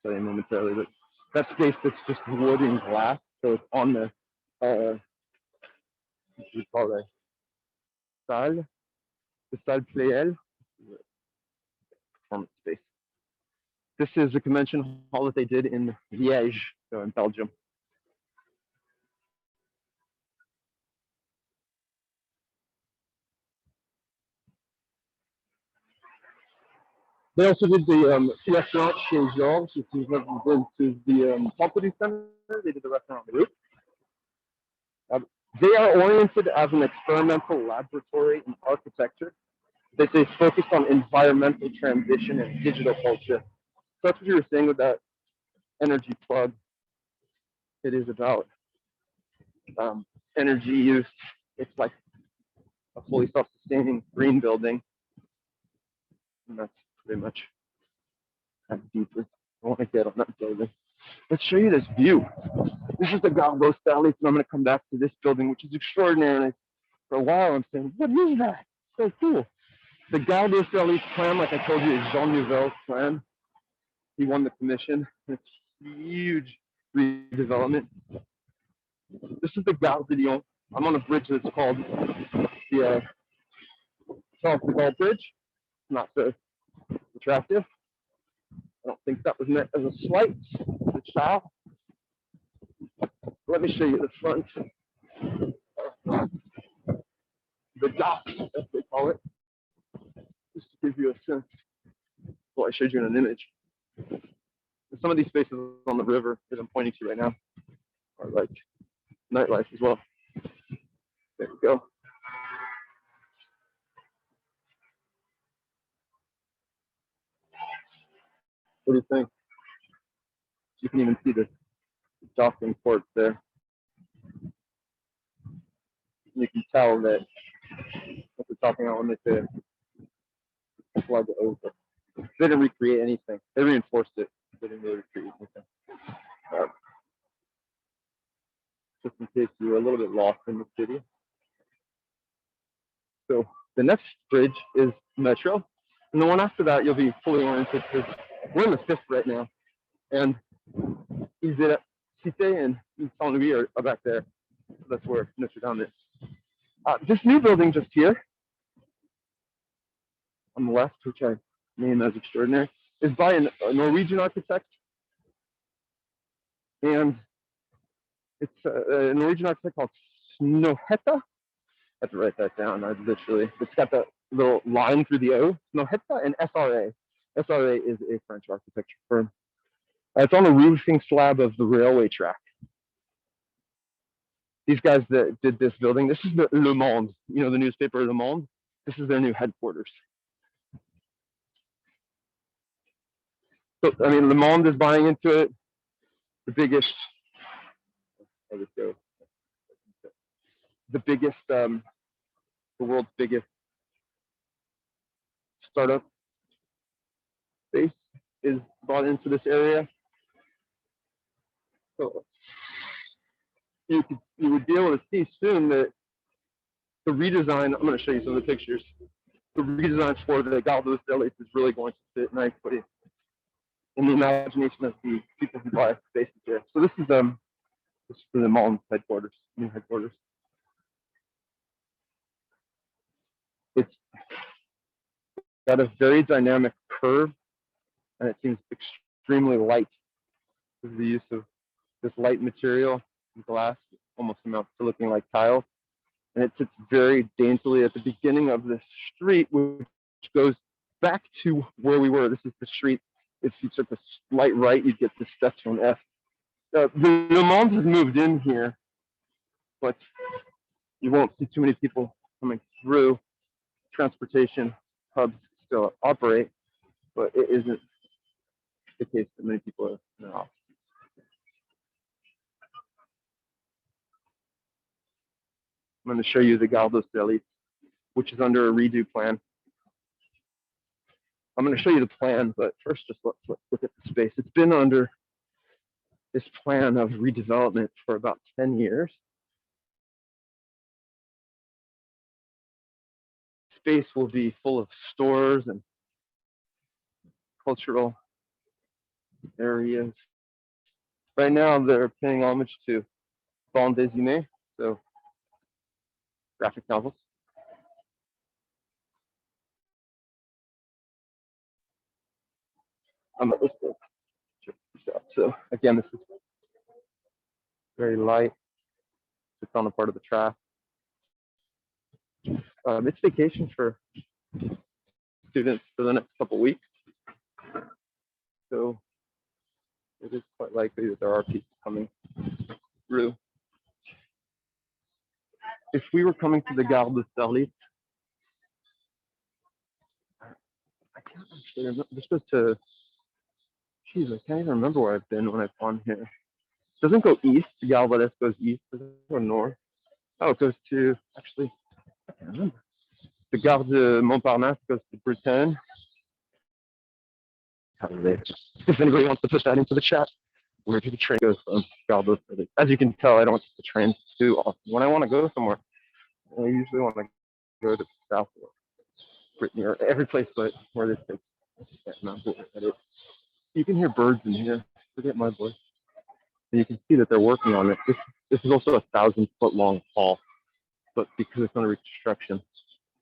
tell you momentarily, but that space that's just wood and glass. So it's on the, what do you call that? Salle, the Salle Playel, performance space. This is a convention hall that they did in Liège, so in Belgium. They also did the restaurant chez Georges, if you've ever been to the Pompidou Center. They did the restaurant on the roof. They are oriented as an experimental laboratory in architecture. They say focused on environmental transition and digital culture. So that's what you were saying with that energy plug. It is about energy use. It's like a fully self-sustaining green building. And that's pretty much how deeper I want to get on that building. Let's show you this view. This is the Gare, and I'm going to come back to this building, which is extraordinary. For a while, I'm saying, what is that? So cool. The Gare plan, like I told you, is Jean Nouvel's plan. He won the commission. It's huge redevelopment. This is the Gare de Lyon. I'm on a bridge that's called the So the Gare Bridge, not so attractive. I don't think that was meant as a slight to the child. Let me show you the front, the dock, as they call it, just to give you a sense of what I showed you in an image. And some of these spaces on the river that I'm pointing to right now are like nightlife as well. There we go. What do you think? You can even see the docking ports there. You can tell that what they're talking about when they say slide it over. They didn't recreate anything. They reinforced it. They didn't really recreate anything. Just in case you were a little bit lost in the city. So the next bridge is Metro. And the one after that, you'll be fully oriented because we're in the fifth right now. And Cite and Saint Louis are back there. That's where Notre Dame is. This new building just here on the left, which I name as extraordinary, is by a Norwegian architect. And it's a Norwegian architect called Snohetta. I have to write that down. It's got that little line through the O. Snohetta and SRA. SRA is a French architecture firm. It's on the roofing slab of the railway track. These guys that did this building, this is the Le Monde, you know, the newspaper Le Monde. This is their new headquarters. So, I mean, Le Monde is buying into it. The biggest, the world's biggest startup space is bought into this area. So you would be able to see soon that the redesign, I'm going to show you some of the pictures, the redesign for the Gare de Lys is really going to fit nicely in the imagination of the people who buy spaces here. So this is for the Monde headquarters, new headquarters. It's got a very dynamic curve, and it seems extremely light. This is the use of this light material, glass, almost amounts to looking like tiles. And it sits very daintily at the beginning of this street, which goes back to where we were. This is the street. If you took a slight right, you'd get to Station F. The Le Monde has moved in here, but you won't see too many people coming through. Transportation hubs still operate, but it isn't the case that many people are now. I'm going to show you the Gare de Lys, which is under a redo plan. I'm going to show you the plan, but first just let's look at the space. It's been under this plan of redevelopment for about 10 years. Space will be full of stores and cultural areas. Right now, they're paying homage to bande dessinée, so graphic novels. So again, this is very light. It's on a part of the track. It's vacation for students for the next couple of weeks. So it is quite likely that there are people coming through. If we were coming to the Gare de Lys, I can't actually remember. This goes to, geez, I can't even remember where I've been when I've gone here. It doesn't go east. The Gare de Lys goes east. It doesn't go north. Oh, it goes to, actually, I can't remember. The Gare de Montparnasse goes to Bretagne. If anybody wants to put that into the chat, where do the train goes from Gare de Lys? As you can tell, I don't take the train too often. When I want to go somewhere, I usually want to go to the south or Brittany or every place but where this takes. You can hear birds in here. Forget my voice. And you can see that they're working on it. This is also a 1,000-foot long hall, but because it's under reconstruction,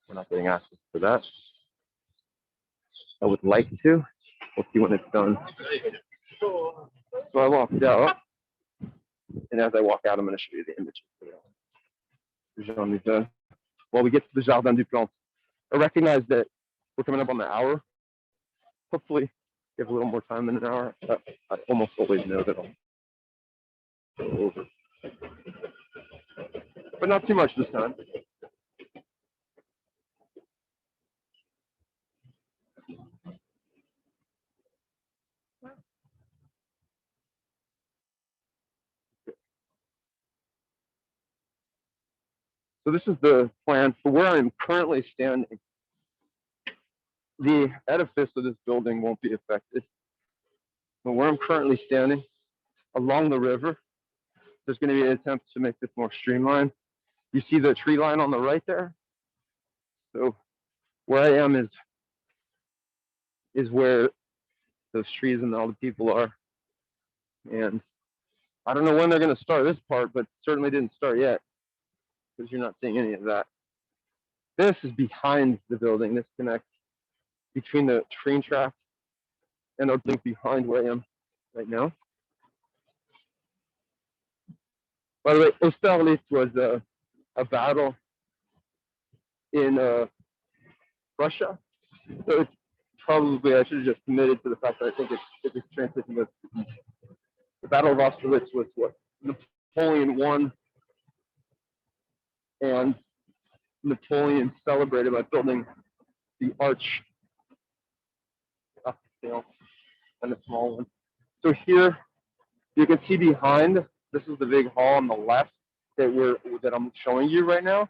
We're not getting access to that. I would like to. We'll see when it's done. So I walked out, and as I walk out, I'm going to show you the images. While we get to the Jardin du Plan, I recognize that we're coming up on the hour. Hopefully, we have a little more time than an hour. I almost always know that I'll go over, but not too much this time. So this is the plan for where I'm currently standing. The edifice of this building won't be affected. But where I'm currently standing, along the river, there's going to be an attempt to make this more streamlined. You see the tree line on the right there? So where I am is where those trees and all the people are. And I don't know when they're going to start this part, but certainly didn't start yet, because you're not seeing any of that. This is behind the building. This connects between the train track and the building behind where I am right now. By the way, Austerlitz was a battle in Russia. So it's probably, I should have just committed to the fact that I think it's translating with the Battle of Austerlitz was what Napoleon won, and Napoleon celebrated by building the arch, and a small one. So here you can see behind, this is the big hall on the left that I'm showing you right now,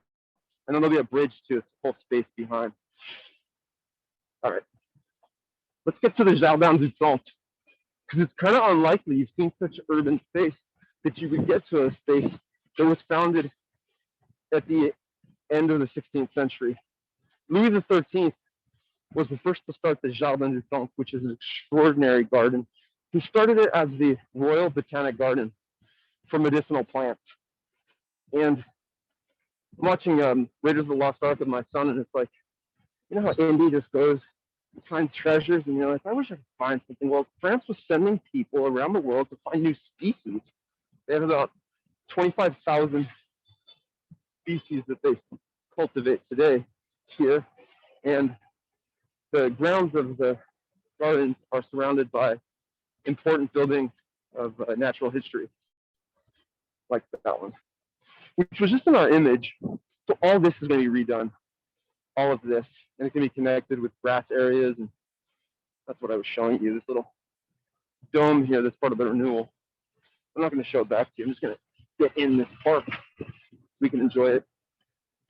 and then there'll be a bridge to this whole space behind. All right, let's get to the Jardin du Temps, because it's kind of unlikely you've seen such urban space that you would get to a space that was founded at the end of the 16th century. Louis XIII was the first to start the Jardin du Temps, which is an extraordinary garden. He started it as the Royal Botanic Garden for medicinal plants. And I'm watching Raiders of the Lost Ark with my son, and it's like, you know how Indy just goes and finds treasures, and you're like, I wish I could find something. Well, France was sending people around the world to find new species. They have about 25,000 species that they cultivate today here, and the grounds of the gardens are surrounded by important buildings of natural history, like that one, which was just in our image. So all this is going to be redone, all of this, and it's going to be connected with grass areas, and that's what I was showing you, this little dome here that's part of the renewal. I'm not going to show it back to you. I'm just going to get in this park. We can enjoy it.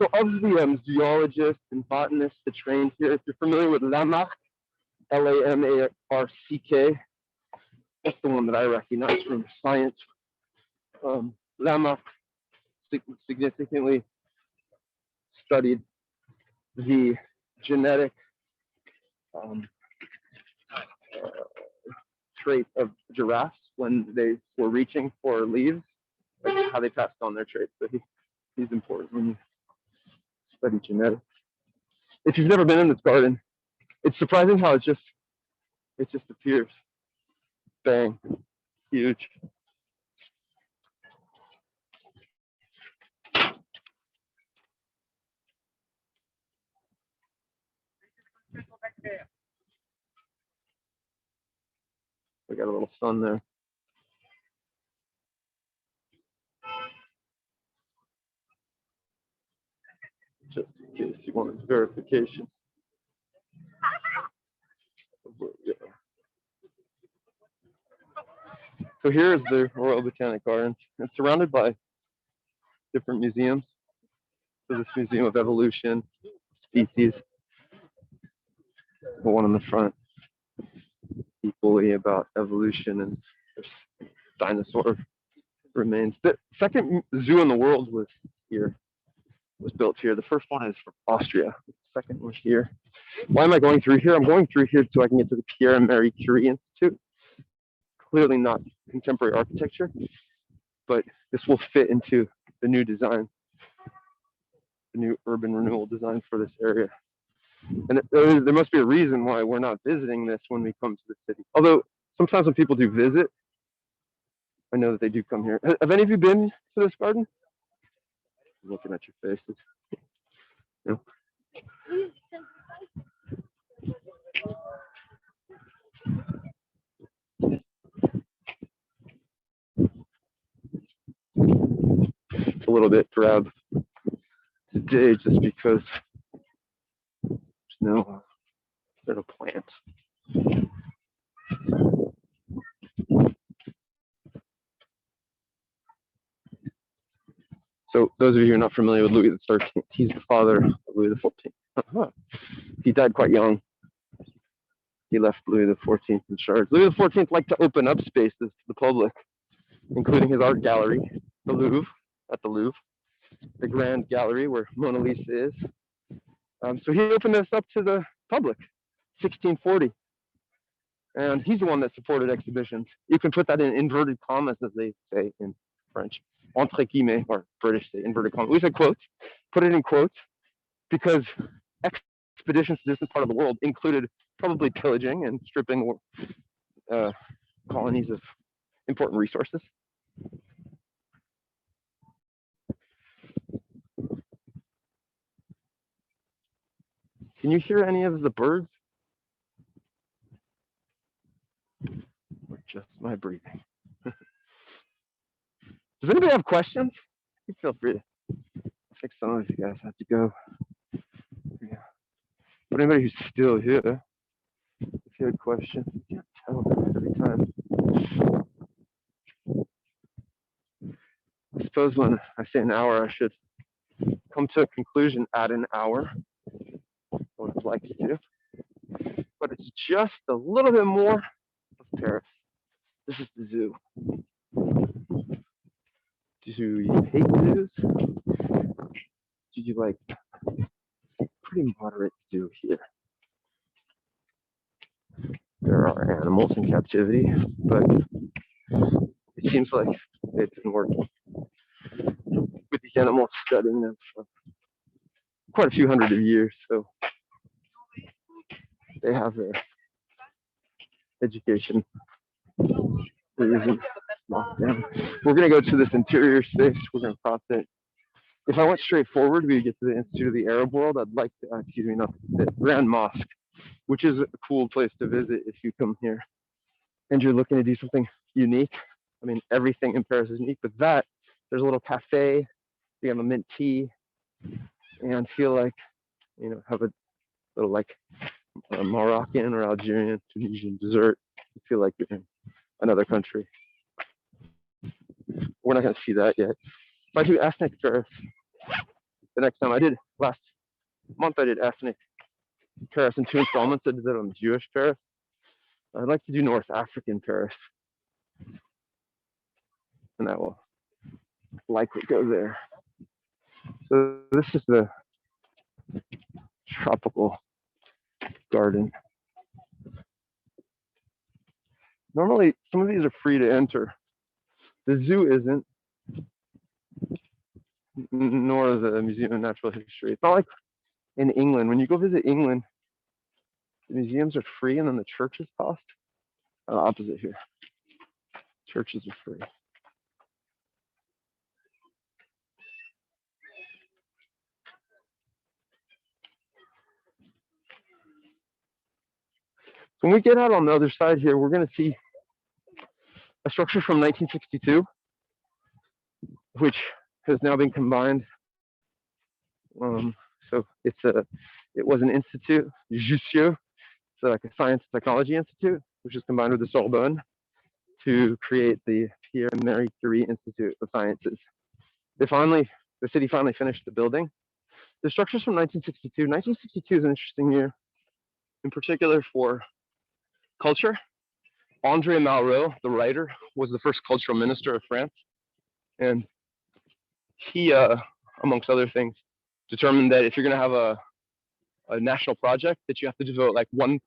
So of the zoologists and botanists that trained here, if you're familiar with Lamarck, Lamarck, that's the one that I recognize from science. Lamarck significantly studied the genetic trait of giraffes when they were reaching for leaves, like how they passed on their traits. So he's important when you study genetics. If you've never been in this garden, it's surprising how it just appears. Bang, huge. We got a little sun there. Just in case you wanted verification. So here is the Royal Botanic Gardens. It's surrounded by different museums. So this Museum of Evolution, Species, the one in the front, equally about evolution and dinosaur remains. The second zoo in the world was built here. The first one is from Austria. The second was here. Why am I going through here? I'm going through here so I can get to the Pierre and Marie Curie Institute. Clearly not contemporary architecture, but this will fit into the new design. the new urban renewal design for this area. And there must be a reason why we're not visiting this when we come to the city. Although sometimes when people do visit, I know that they do come here. Have any of you been to this garden? I'm looking at your faces. No. It's a little bit drab today just because there's no plants. So those of you who are not familiar with Louis XIII, he's the father of Louis XIV. He died quite young. He left Louis XIV in charge. Louis XIV liked to open up spaces to the public, including his art gallery, the Louvre, at the Louvre, the Grand Gallery where Mona Lisa is. So he opened this up to the public, 1640. And he's the one that supported exhibitions. You can put that in inverted commas, as they say in French. Entre guillemets, or British say inverted commas. We say quotes, put it in quotes, because expeditions to this part of the world included probably pillaging and stripping colonies of important resources. Can you hear any of the birds? Or just my breathing? Does anybody have questions? You feel free to. I think some of you guys have to go. Yeah. But anybody who's still here, if you had questions, you can't tell every time. I suppose when I say an hour, I should come to a conclusion at an hour. What I'd like to do. But it's just a little bit more of Paris. This is the zoo. Do you hate zoos? Do you like pretty moderate zoo here? There are animals in captivity, but it seems like they've been working with these animals, studying them for quite a few hundred of years, so they have their education. Locked down. We're going to go to this interior space. We're going to cross it. If I went straight forward, we get to the Institute of the Arab World. I'd like to, not the Grand Mosque, which is a cool place to visit if you come here and you're looking to do something unique. I mean, everything in Paris is unique, but there's a little cafe. You have a mint tea, and feel like, have a little like a Moroccan or Algerian, Tunisian dessert. You feel like you're in another country. We're not going to see that yet. If I do ethnic Paris, the next time last month I did ethnic Paris in 2 installments. I did that on Jewish Paris. I'd like to do North African Paris, and I will likely go there. So this is the tropical garden. Normally, some of these are free to enter. The zoo isn't, nor the Museum of Natural History. It's not like in England. When you go visit England, the museums are free and then the churches cost. Opposite here. Churches are free. When we get out on the other side here, we're going to see a structure from 1962, which has now been combined. So it was an institute, Jussieu, so like a science and technology institute, which is combined with the Sorbonne to create the Pierre and Marie Curie Institute of Sciences. The city finally finished the building. The structure's from 1962. 1962 is an interesting year, in particular for culture. André Malraux, the writer, was the first cultural minister of France. And he, amongst other things, determined that if you're going to have a national project, that you have to devote like 1%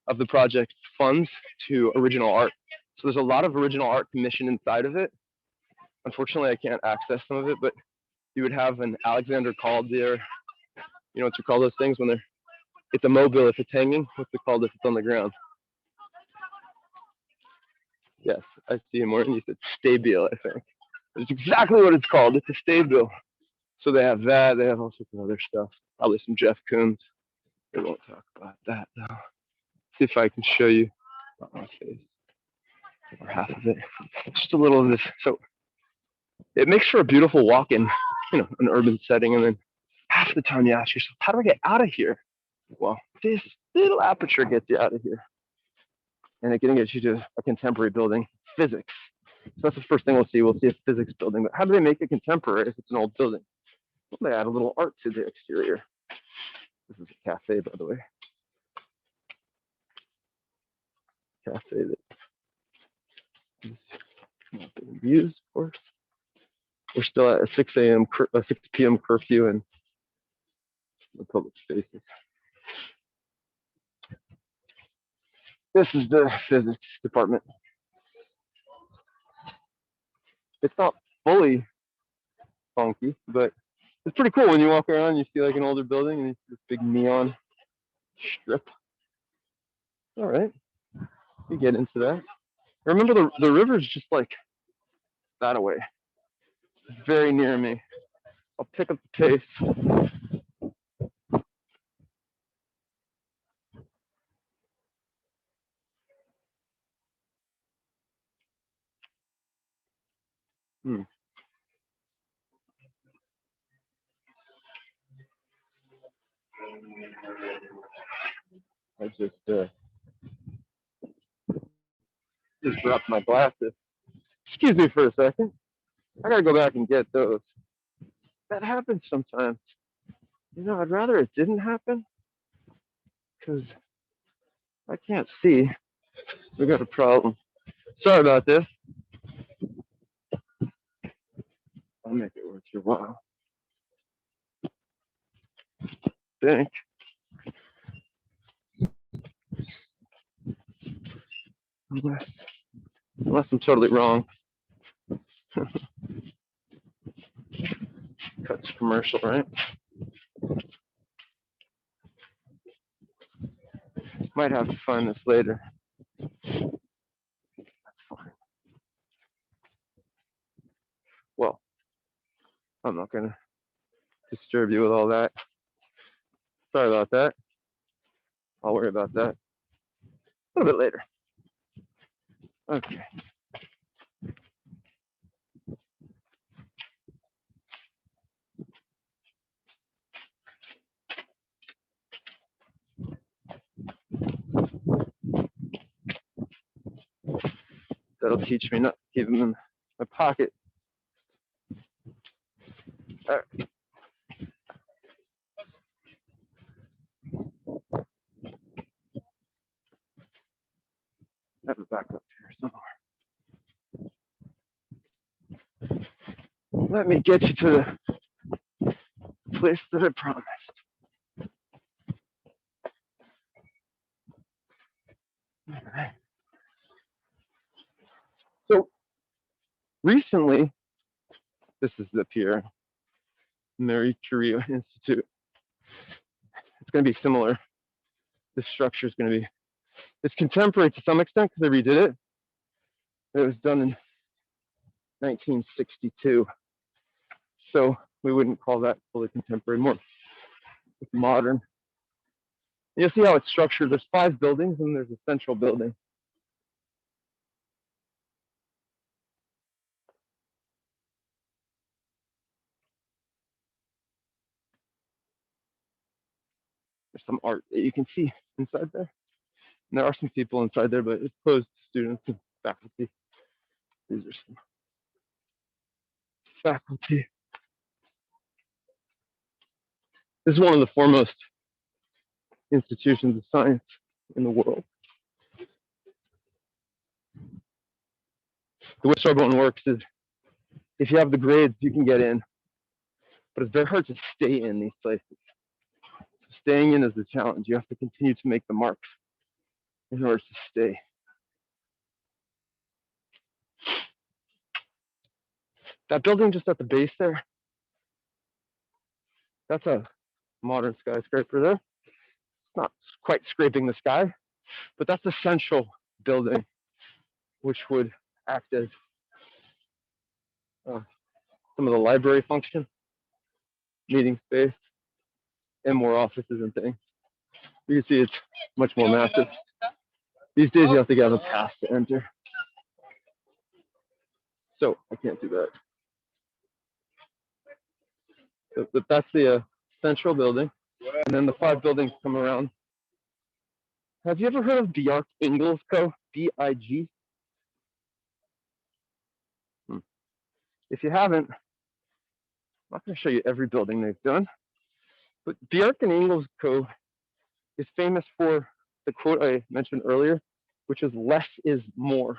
of the project funds to original art. So there's a lot of original art commissioned inside of it. Unfortunately, I can't access some of it, but you would have an Alexander Calder. You know what you call those things when they're, it's a mobile if it's hanging. What's it called if it's on the ground? Yes, I see him wearing. You said stabile, I think. It's exactly what it's called. It's a stabile. So they have that. They have all sorts of other stuff. Probably some Jeff Koons. We won't talk about that though. See if I can show you my face or half of it. Just a little of this. So it makes for a beautiful walk in, you know, an urban setting. And then half the time you ask yourself, how do I get out of here? Well, this little aperture gets you out of here. And it can get you to a contemporary building, physics. So that's the first thing we'll see. We'll see a physics building. But how do they make it contemporary if it's an old building? Well, they add a little art to the exterior. This is a cafe, by the way. Cafe that is not being used, of course. We're still at a 6 p.m. curfew in the public spaces. This is the physics department. It's not fully funky, but it's pretty cool when you walk around. You see like an older building and you see this big neon strip. All right, you get into that. Remember the river's just like that away. It's very near me. I'll pick up the pace. I just dropped my glasses. Excuse me for a second. I gotta go back and get those. That happens sometimes. You know, I'd rather it didn't happen because I can't see. We got a problem. Sorry about this. I'll make it worth your while. Think. Unless I'm totally wrong. Cuts commercial, right? Might have to find this later. That's fine. Well, I'm not gonna disturb you with all that. Sorry about that. I'll worry about that a little bit later. Okay. That'll teach me not to keep them in my pocket. All right. I have it back up here somewhere. Let me get you to the place that I promised. All right. So recently, this is the Pierre Marie Curie Institute. It's going to be similar. This structure is going to be, it's contemporary to some extent because they redid it. It was done in 1962. So we wouldn't call that fully contemporary, more modern. You'll see how it's structured. There's 5 buildings and there's a central building. There's some art that you can see inside there. And there are some people inside there, but it's closed to students and faculty. These are some faculty. This is one of the foremost institutions of science in the world. The way Sorbonne works is if you have the grades, you can get in, but it's very hard to stay in these places. Staying in is the challenge. You have to continue to make the marks in order to stay. That building just at the base there, That's a modern skyscraper there. It's not quite scraping the sky, but that's a central building, which would act as some of the library function, meeting space, and more offices and things. You can see it's much more massive. These days you have to get a pass to enter. So I can't do that. But that's the central building. And then the 5 buildings come around. Have you ever heard of Bjarke Ingels Co? B-I-G? If you haven't, I'm not going to show you every building they've done. But Bjarke and Ingels Co is famous for the quote I mentioned earlier, which is less is more.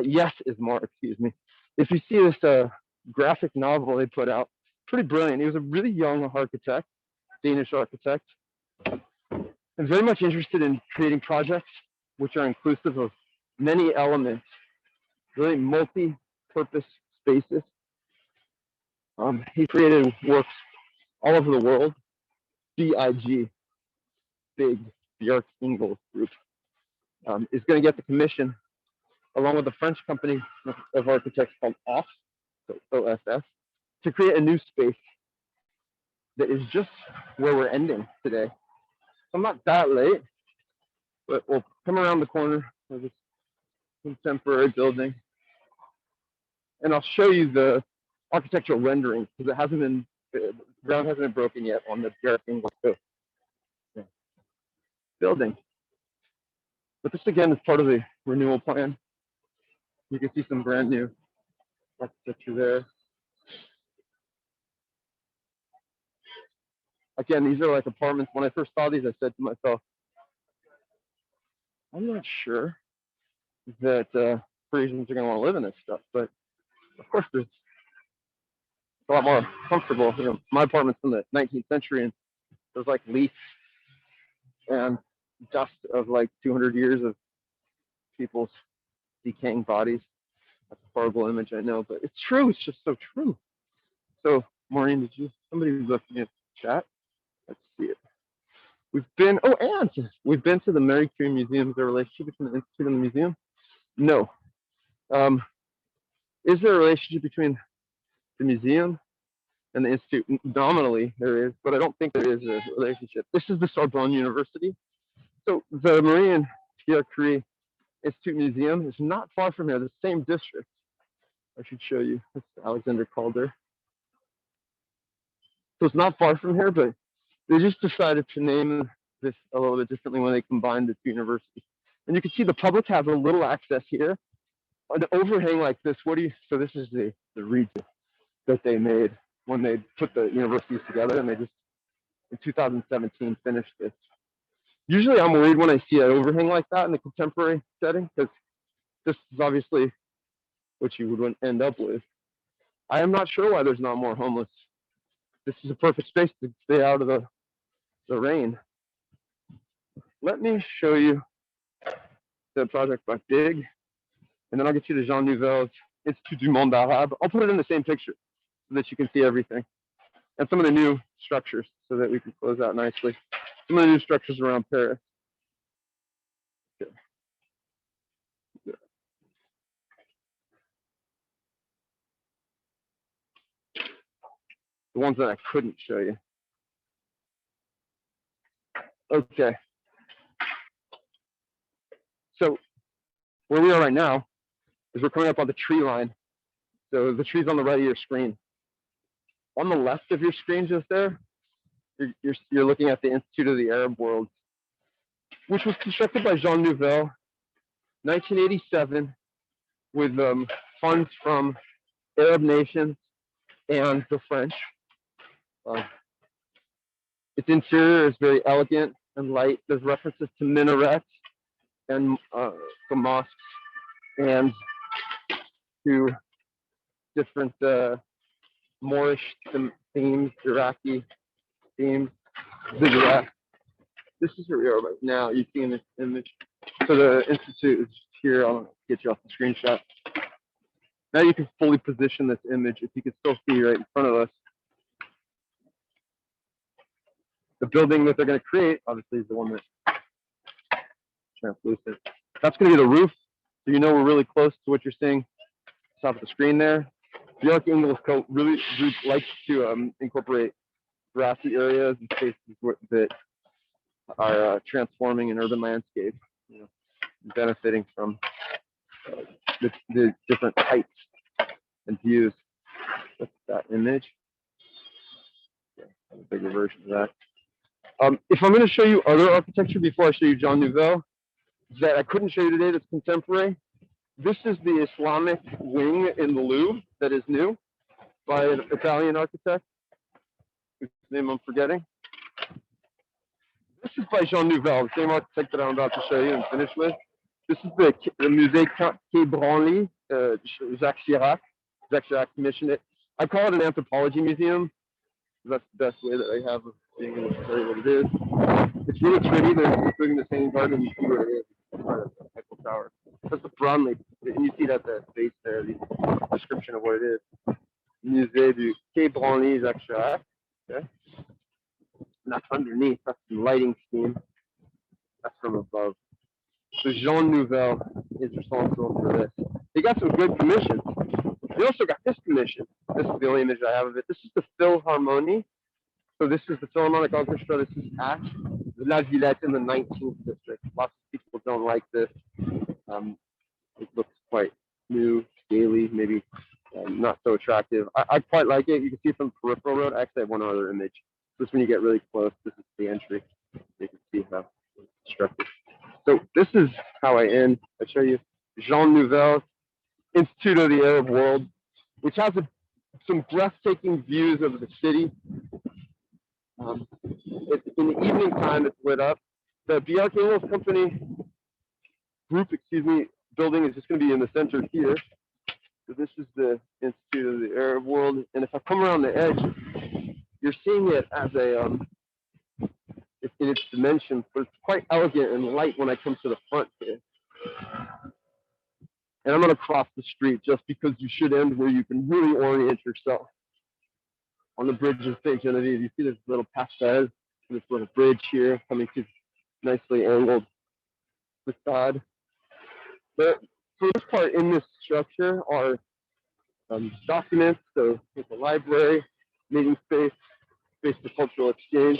Yes is more, excuse me. If you see this graphic novel they put out, pretty brilliant. He was a really young architect, Danish architect, and very much interested in creating projects which are inclusive of many elements, really multi-purpose spaces. He created works all over the world. BIG, Big Bjarke Ingels Group, is going to get the commission along with a French company of architects called OFF, so OSS, to create a new space that is just where we're ending today. So I'm not that late, but we'll come around the corner of this contemporary building, and I'll show you the architectural rendering because the ground hasn't been broken yet on the Bjarke Ingels building. But this again is part of the renewal plan. You can see some brand new architecture there. Again, these are like apartments. When I first saw these, I said to myself, I'm not sure that Parisians are going to want to live in this stuff. But of course, it's a lot more comfortable. You know, my apartment's from the 19th century, and there's like leaks and dust of like 200 years of people's decaying bodies. That's a horrible image, I know, but it's true. It's just so true. So, Maureen, somebody was looking at the chat? Let's see it. We've been to the Marie Curie Museum. Is there a relationship between the Institute and the museum? No. Is there a relationship between the museum and the Institute? Nominally, there is, but I don't think there is a relationship. This is the Sorbonne University. So the Marie and Pierre Curie Institute Museum is not far from here, the same district. I should show you. That's Alexander Calder. So it's not far from here, but they just decided to name this a little bit differently when they combined the 2 universities. And you can see the public has a little access here. An overhang like this, so this is the region that they made when they put the universities together, and they just, in 2017, finished this. Usually I'm worried when I see an overhang like that in the contemporary setting, because this is obviously what you would end up with. I am not sure why there's not more homeless. This is a perfect space to stay out of the rain. Let me show you the project by Big, and then I'll get you to Jean Nouvel's Institut du Monde Arabe. I'll put it in the same picture so that you can see everything. And some of the new structures so that we can close out nicely. Some of the new structures around Paris. Okay. The ones that I couldn't show you. Okay. So where we are right now is we're coming up on the tree line. So the tree's on the right of your screen. On the left of your screen just there, you're looking at the Institute of the Arab World, which was constructed by Jean Nouvel, 1987, with funds from Arab nations and the French. Its interior is very elegant and light. There's references to minarets and the mosques and to different Moorish themes, Iraqi themes. This is where we are right now. You see in this image. So the Institute is here. I'll get you off the screenshot. Now you can fully position this image if you can still see right in front of us. The building that they're going to create, obviously, is the one that's translucent. That's going to be the roof. So you know we're really close to what you're seeing top of the screen there. Björk Ingelscoat really likes to incorporate grassy areas and spaces that are transforming an urban landscape, you know, benefiting from the different heights and views. That's that image. Yeah, a bigger version of that. If I'm going to show you other architecture before I show you Jean Nouvel, that I couldn't show you today that's contemporary, this is the Islamic wing in the Louvre that is new by an Italian architect, whose name I'm forgetting. This is by Jean Nouvel, the same architect that I'm about to show you and finish with. This is the Musée Quai Branly, Jacques Chirac. Jacques Chirac commissioned it. I call it an anthropology museum. That's the best way that I have of being able to tell you what it is. It's really pretty. They're including the same garden you see where it is. It's part of the Eiffel Tower. That's the Branly. And you see that the base there, the description of what it is. Musée du Quai Branly, Jacques Chirac. Okay. And that's underneath. That's the lighting scheme. That's from above. So Jean Nouvel is responsible for this. He got some good commissions. He also got this commission. This is the only image I have of it. This is the Philharmonie. So this is the Philharmonic Orchestra. This is at La Villette in the 19th district. Lots of people don't like this. It looks quite new, scaly, maybe not so attractive. I quite like it. You can see from Peripheral Road. I actually have one other image. This when you get really close. This is the entry. You can see how it's constructed. So this is how I end. I show you Jean Nouvel, Institute of the Arab World, which has some breathtaking views of the city. In the evening time, it's lit up. The Björk Ingels Company group, building is just going to be in the center here. So this is the Institute of the Arab World. And if I come around the edge, you're seeing it as in its dimensions, but it's quite elegant and light when I come to the front here. And I'm going to cross the street just because you should end where you can really orient yourself. On the bridge of St. Genevieve, you see this little Passerelle, this little bridge here coming to nicely angled facade. But for this part in this structure are documents, so it's a library, meeting space, space for cultural exchange.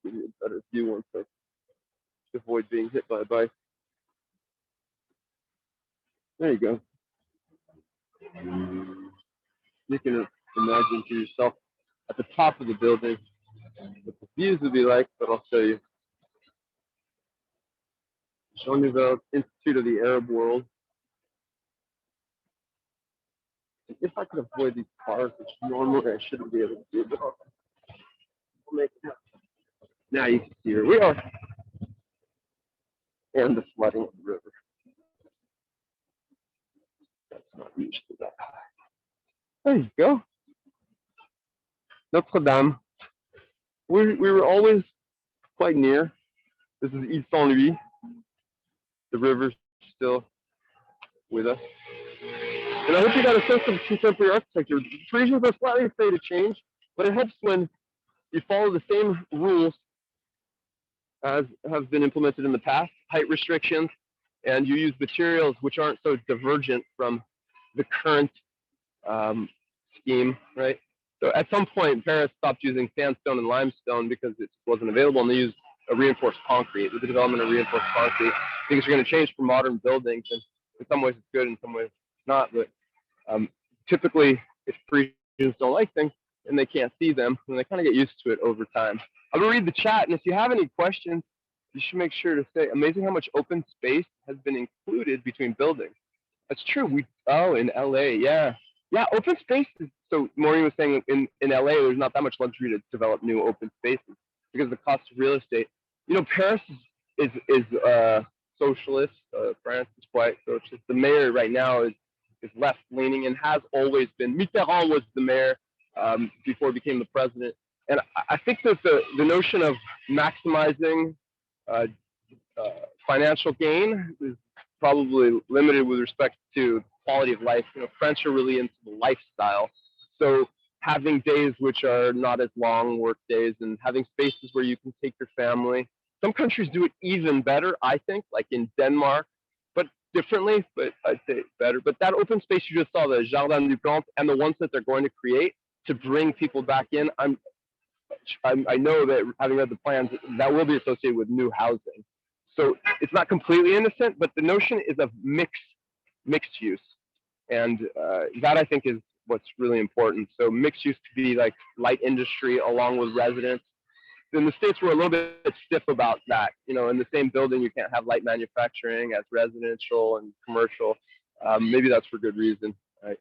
Give you a better view once I avoid being hit by a bike. There you go. You can imagine to yourself at the top of the building what the views would be like, but I'll show you. Jean Nouvel, Institute of the Arab World. If I could avoid these cars, which normally I shouldn't be able to do, but I'll make it happen. Now you can see where we are. And the flooding of the river. That's not usually that high. There you go. Notre Dame. We were always quite near. This is Ile Saint-Louis. The river's still with us. And I hope you got a sense of contemporary architecture. Parisians are slightly afraid of change, but it helps when you follow the same rules as have been implemented in the past, height restrictions, and you use materials which aren't so divergent from the current scheme, right? So at some point, Paris stopped using sandstone and limestone because it wasn't available, and they used a reinforced concrete. With the development of reinforced concrete, things are going to change for modern buildings, and in some ways it's good, in some ways it's not. But typically, if Parisians don't like things and they can't see them, then they kind of get used to it over time. I'm going to read the chat, and if you have any questions, you should make sure to say, amazing how much open space has been included between buildings. That's true. In LA, yeah. Yeah, open spaces. So Maureen was saying in LA, there's not that much luxury to develop new open spaces because of the cost of real estate. You know, Paris is socialist. France is quite socialist. The mayor right now is left leaning and has always been. Mitterrand was the mayor before he became the president. And I think that the notion of maximizing financial gain is probably limited with respect to quality of life. You know, French are really into the lifestyle. So having days which are not as long work days and having spaces where you can take your family. Some countries do it even better, I think, like in Denmark, but differently, but I'd say better. But that open space you just saw, the Jardin du Camp, and the ones that they're going to create to bring people back in, I know that having read the plans, that will be associated with new housing. So it's not completely innocent, but the notion is of mixed use. And that I think is what's really important. So mixed use to be like light industry along with residents. In the States, we're a little bit stiff about that. You know, in the same building, you can't have light manufacturing as residential and commercial. Maybe that's for good reason.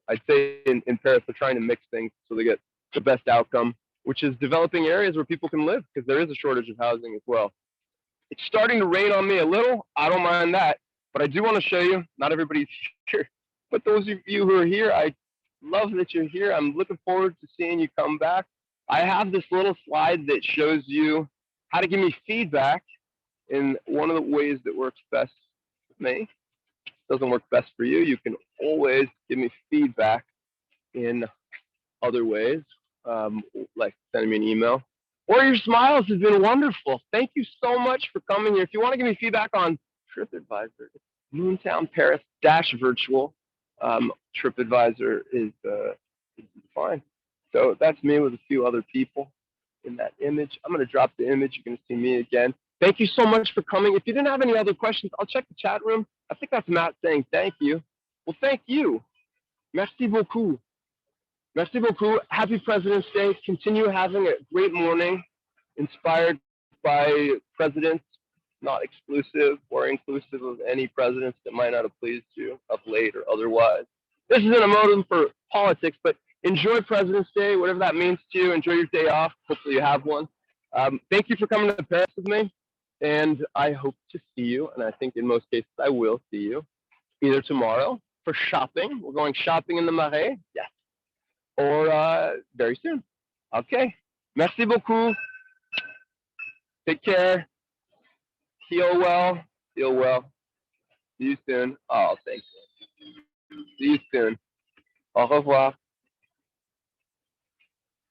I'd say in Paris, they're trying to mix things so they get the best outcome, which is developing areas where people can live, because there is a shortage of housing as well. It's starting to rain on me a little. I don't mind that, but I do want to show you, not everybody's here, but those of you who are here, I love that you're here. I'm looking forward to seeing you come back. I have this little slide that shows you how to give me feedback in one of the ways that works best with me. Doesn't work best for you. You can always give me feedback in other ways, like sending me an email. Or your smiles have been wonderful. Thank you so much for coming here. If you want to give me feedback on TripAdvisor, Moontown Paris -virtual. TripAdvisor is fine. So that's me with a few other people in that image. I'm going to drop the image. You're going to see me again. Thank you so much for coming. If you didn't have any other questions, I'll check the chat room. I think that's Matt saying thank you. Well, thank you. Merci beaucoup. Merci beaucoup. Happy President's Day. Continue having a great morning, inspired by presidents, not exclusive or inclusive of any presidents that might not have pleased you of late or otherwise. This isn't a modem for politics, but enjoy President's Day, whatever that means to you. Enjoy your day off. Hopefully you have one. Thank you for coming to Paris with me, and I hope to see you, and I think in most cases I will see you, either tomorrow for shopping. We're going shopping in the Marais. Yes. Or very soon. Okay. Merci beaucoup. Take care. Heal well. Feel well. See you soon. Oh, thank you. See you soon. Au revoir.